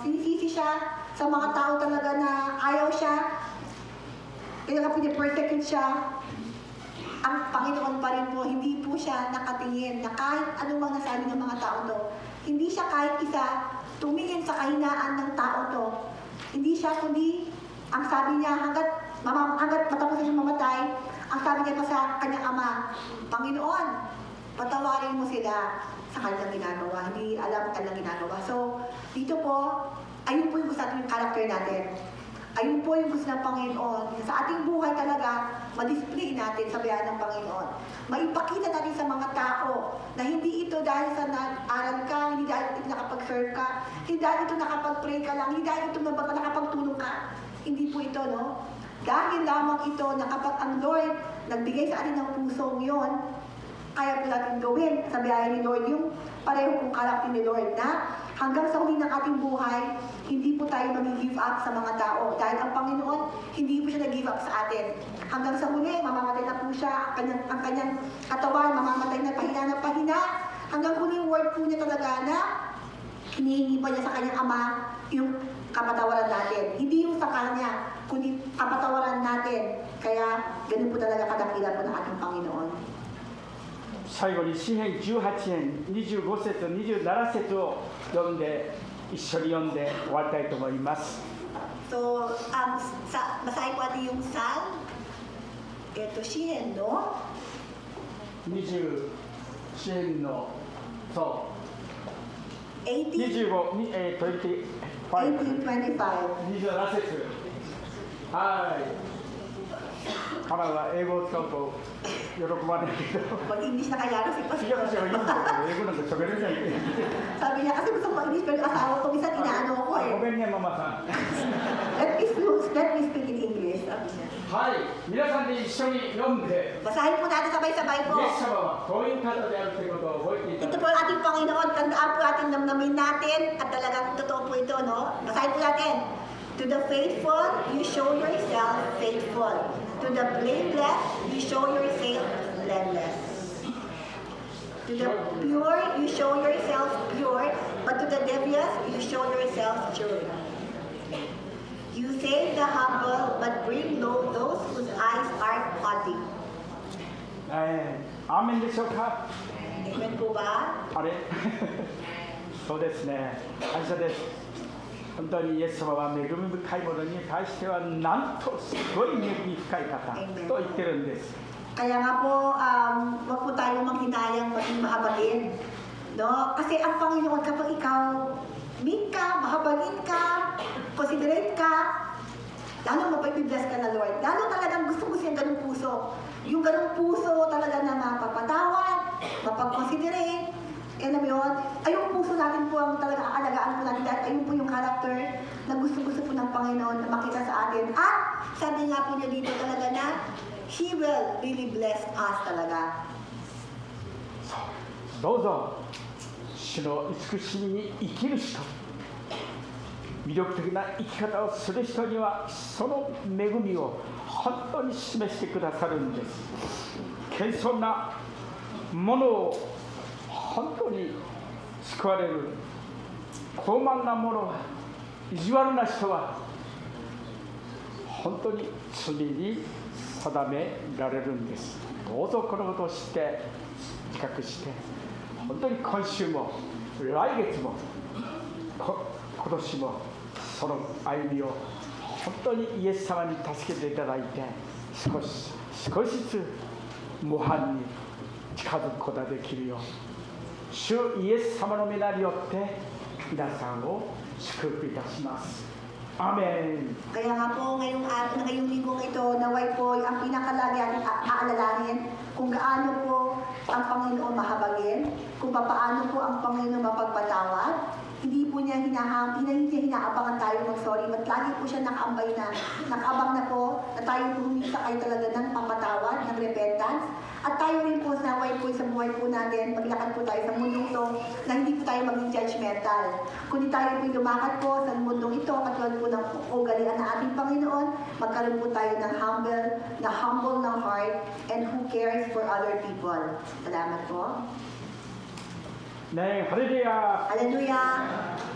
sinisisi siya, sa mga tao talaga na ayaw siya, talaga pinipersecute siya, ang Panginoon pa rin po, hindi po siya nakatingin na kahit anumang nasabi ng mga tao to, hindi siya kahit isa tumingin sa kahinaan ng tao to. Hindi siya, kundi ang sabi niya hanggat matapos siya mamatay, ang sabi niya pa sa kanyang ama, Panginoon, patawarin mo sila sa kanilang ginagawa, hindi alam ang kanilang ginagawa. So, dito po, ayun po yung gusto natin yung karakter natin. Ayun po yung gusto ng Panginoon. Sa ating buhay talaga, ma-display natin sa biyaya ng Panginoon. Maipakita natin sa mga tao na hindi ito dahil sa nag-aral ka, hindi dahil ito nakapag-serve ka, hindi dahil ito nakapag-pray ka lang, hindi dahil ito nakapagtulong ka. Hindi po ito, no? Dahil lamang ito na kapag ang Lord nagbigay sa atin ng pusong yon, kaya po natin gawin sa biyaya ni Lord yung pareho kong karakter ni Lord na hanggang sa huli ng ating buhay, hindi po tayo mag-give up sa mga tao. Dahil ang Panginoon, hindi po siya nag-give up sa atin. Hanggang sa huli, mamamatay na po siya, ang kanyang katawan, mamamatay na pahina. Hanggang huli, word po niya talaga na hinihingi pa niya sa kanyang Ama yung kapatawaran natin. Hindi yung sa kanya, kundi kapatawaran natin. Kaya, ganun po talaga kadakila po ng ating Panginoon. 最後に詩編18編25節27節を読んで一緒に読んで終わりたいと思います。 So, basahin po natin yung Psalm. Ito, Shihen, no? 20詩編のそう 18, 25 1825. 27節はい彼は英語を使うと喜ばないけど Mag-English na kaya kasi いや私はいいんだけど英語なんか喋れないんで sabi niya, kasi gusto ko mag-English pero yung asawa ko, minsan inaano ko ご eh. めんねママさん Let me speak in English, sabi niya. はい皆さんで一緒に読んで Basahin po natin sabay-sabay イ po. エス様はこういう方であるということを覚えていた Ito po ang ating Panginoon, tandaan po natin, namnamin natin, at talagang totoo po ito, no? Basahin po natin. To the faithful, you show yourself faithful. To the blameless, you show yourself blameless. To the pure, you show yourself pure, but to the devious, you show yourself true. You save the humble, but bring low those whose eyes are haughty. アーメンでしょうか Amen po ba? あれそうですね感謝です本当にイエス様は恵み深いものに対してはなんとすごい恵み深い方と言ってるんです Kaya nga po, wag po tayo manghinayang maging mahabagin. No? Kasi ang Panginoon, kapag ikaw, meek ka, mahabagin ka, considerate ka, lalo mapagbiblas ka na Lord. Lalo talagang gusto yung ganung puso. Yung ganung puso talaga na mapapatawad, mapag-considerate. Alam mo yun? Ayun puso natin po ang talaga aalagaan po natin dahil ayun po yung character na gusto-gusto po ng Panginoon na makita sa atin. At sabi nga po niya dito talaga na He will really bless us talaga. どうぞ主の慈しみに生きる人魅力的な生き方をする人にはその恵みを本当に示してくださるんです謙遜なものを本当に救われる高慢なものは意地悪な人は本当に罪に定められるんですどうぞこのことを知って自覚して本当に今週も来月も今年もその歩みを本当にイエス様に助けていただいて少しずつ模範に近づくことができるよう主イエス様の皆によって皆さんを祝福いたします。Amen. Kaya nga po ngayong linggong ito, naway po ang pinakalagi ating aalalahin kung gaano po ang Panginoon mahabagin, kung paano po ang Panginoon mapagpatawad. Hindi po niya hinaabangan tayo mag-sorry, but lagi po siya nakaabang na po na tayo po humisa kayo talaga ng papatawad, ng repentance. At tayo rin po naway po sa buhay po natin, maglakad po tayo sa mundong ito na hindi po tayo maging judgmental. Kundi tayo po lumakad po sa mundong ito, katulad po ng ugalian ng ating Panginoon, magkaroon po tayo ng humble ng heart, and who cares for other people. Salamat po. 네, 할렐루야. Hallelujah.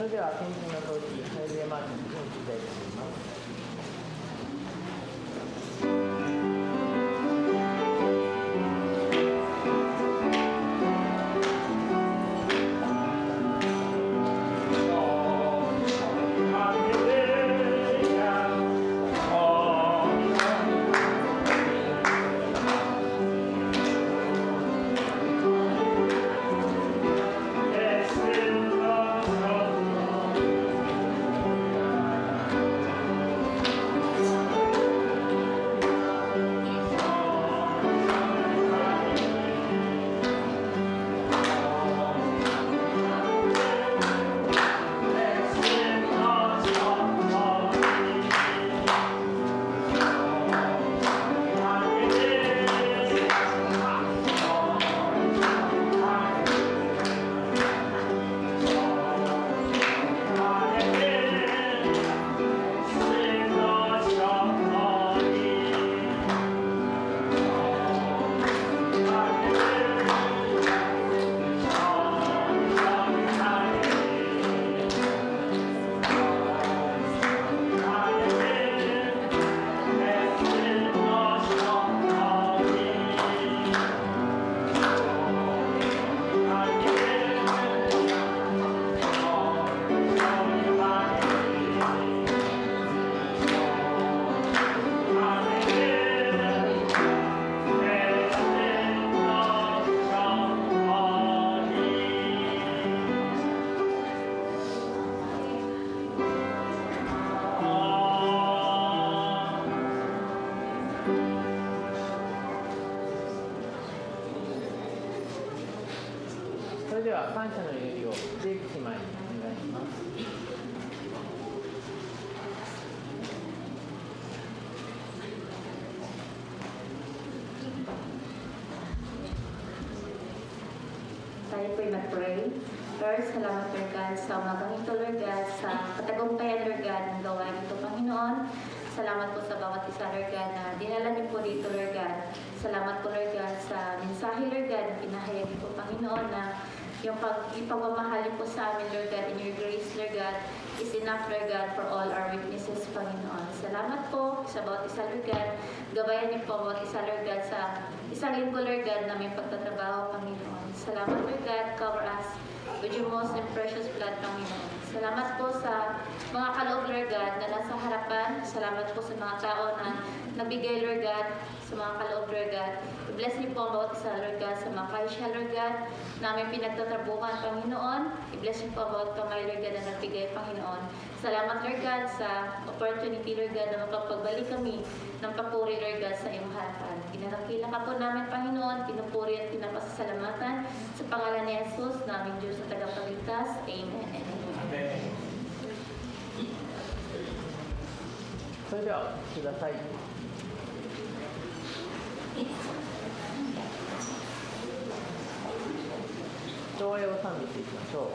それでは献金の当時、ハレルヤマーチに移りたいと思います。それでは感謝の祈りをジェイク姉妹にお願いします。Tayo po'y mag-pray. Lord, salamat Lord God sa umagang ito Lord God, sa katagumpayan Lord God ng gawain ito Panginoon. Salamat po sa bawat isa Lord God na dinala niyo po dito Lord God. Salamat po Lord God sa mensahe Lord God na pinahayag niyo po Panginoon na yung ipagmamahalin po sa amin Lord God in your grace Lord God is enough Lord God for all our weaknesses Panginoon. Salamat po sa bawat isa Lord God. Gabayan niyo po bawat isa Lord God sa isang linggo Lord God na may pagtatrabaho Panginoon. Salamat Lord God, cover us with your most and precious blood Panginoon. Salamat po sa mga kaloob Lord God na nasa harapan. Salamat po sa mga tao na nagbigay Lord God sa mga kaloob Lord God. I-bless niyo po ang bawat isa Lord God sa mga kaisya Lord God na may pinagtatrabuhan Panginoon. I-bless niyo po ang bawat kamay Lord God na nagbigay Panginoon. Salamat Lord God sa opportunity Lord God na mapagbalik kami ng papuri Lord God sa iyong harapan. Pinanakila ka po namin Panginoon, pinupuri at pinapasasalamatan sa pangalan ni Jesus, naming Diyos at tagapagligtas. Amen and amen. Amen. それではください。唱詠を賛美していきましょう。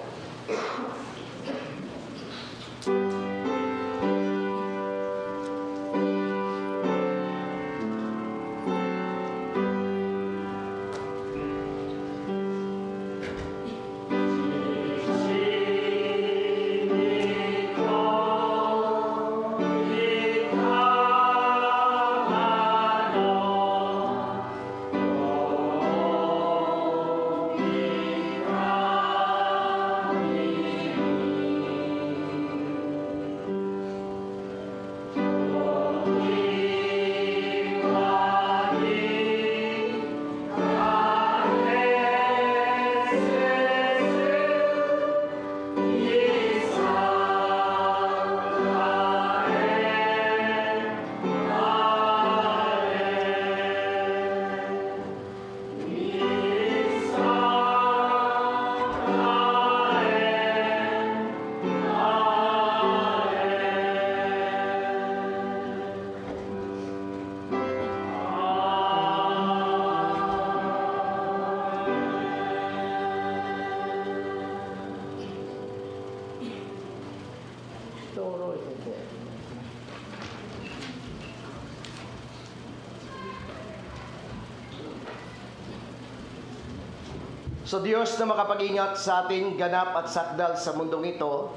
So Diyos na makapag-ingat sa ating ganap at sakdal sa mundong ito,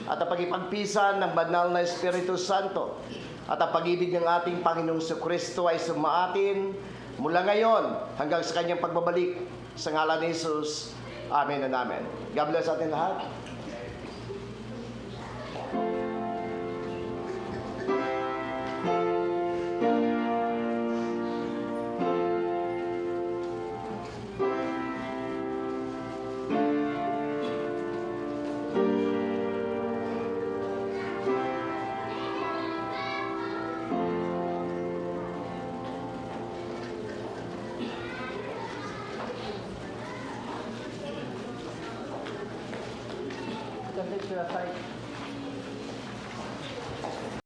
at ang pagipagpisan ng banal na Espiritu Santo at ang pag-ibig ng ating Panginoong Kristo ay sumaatin mula ngayon hanggang sa kanyang pagbabalik sa ngalan ni Jesus. Amen and amen. God bless atin lahat. Kasi ください。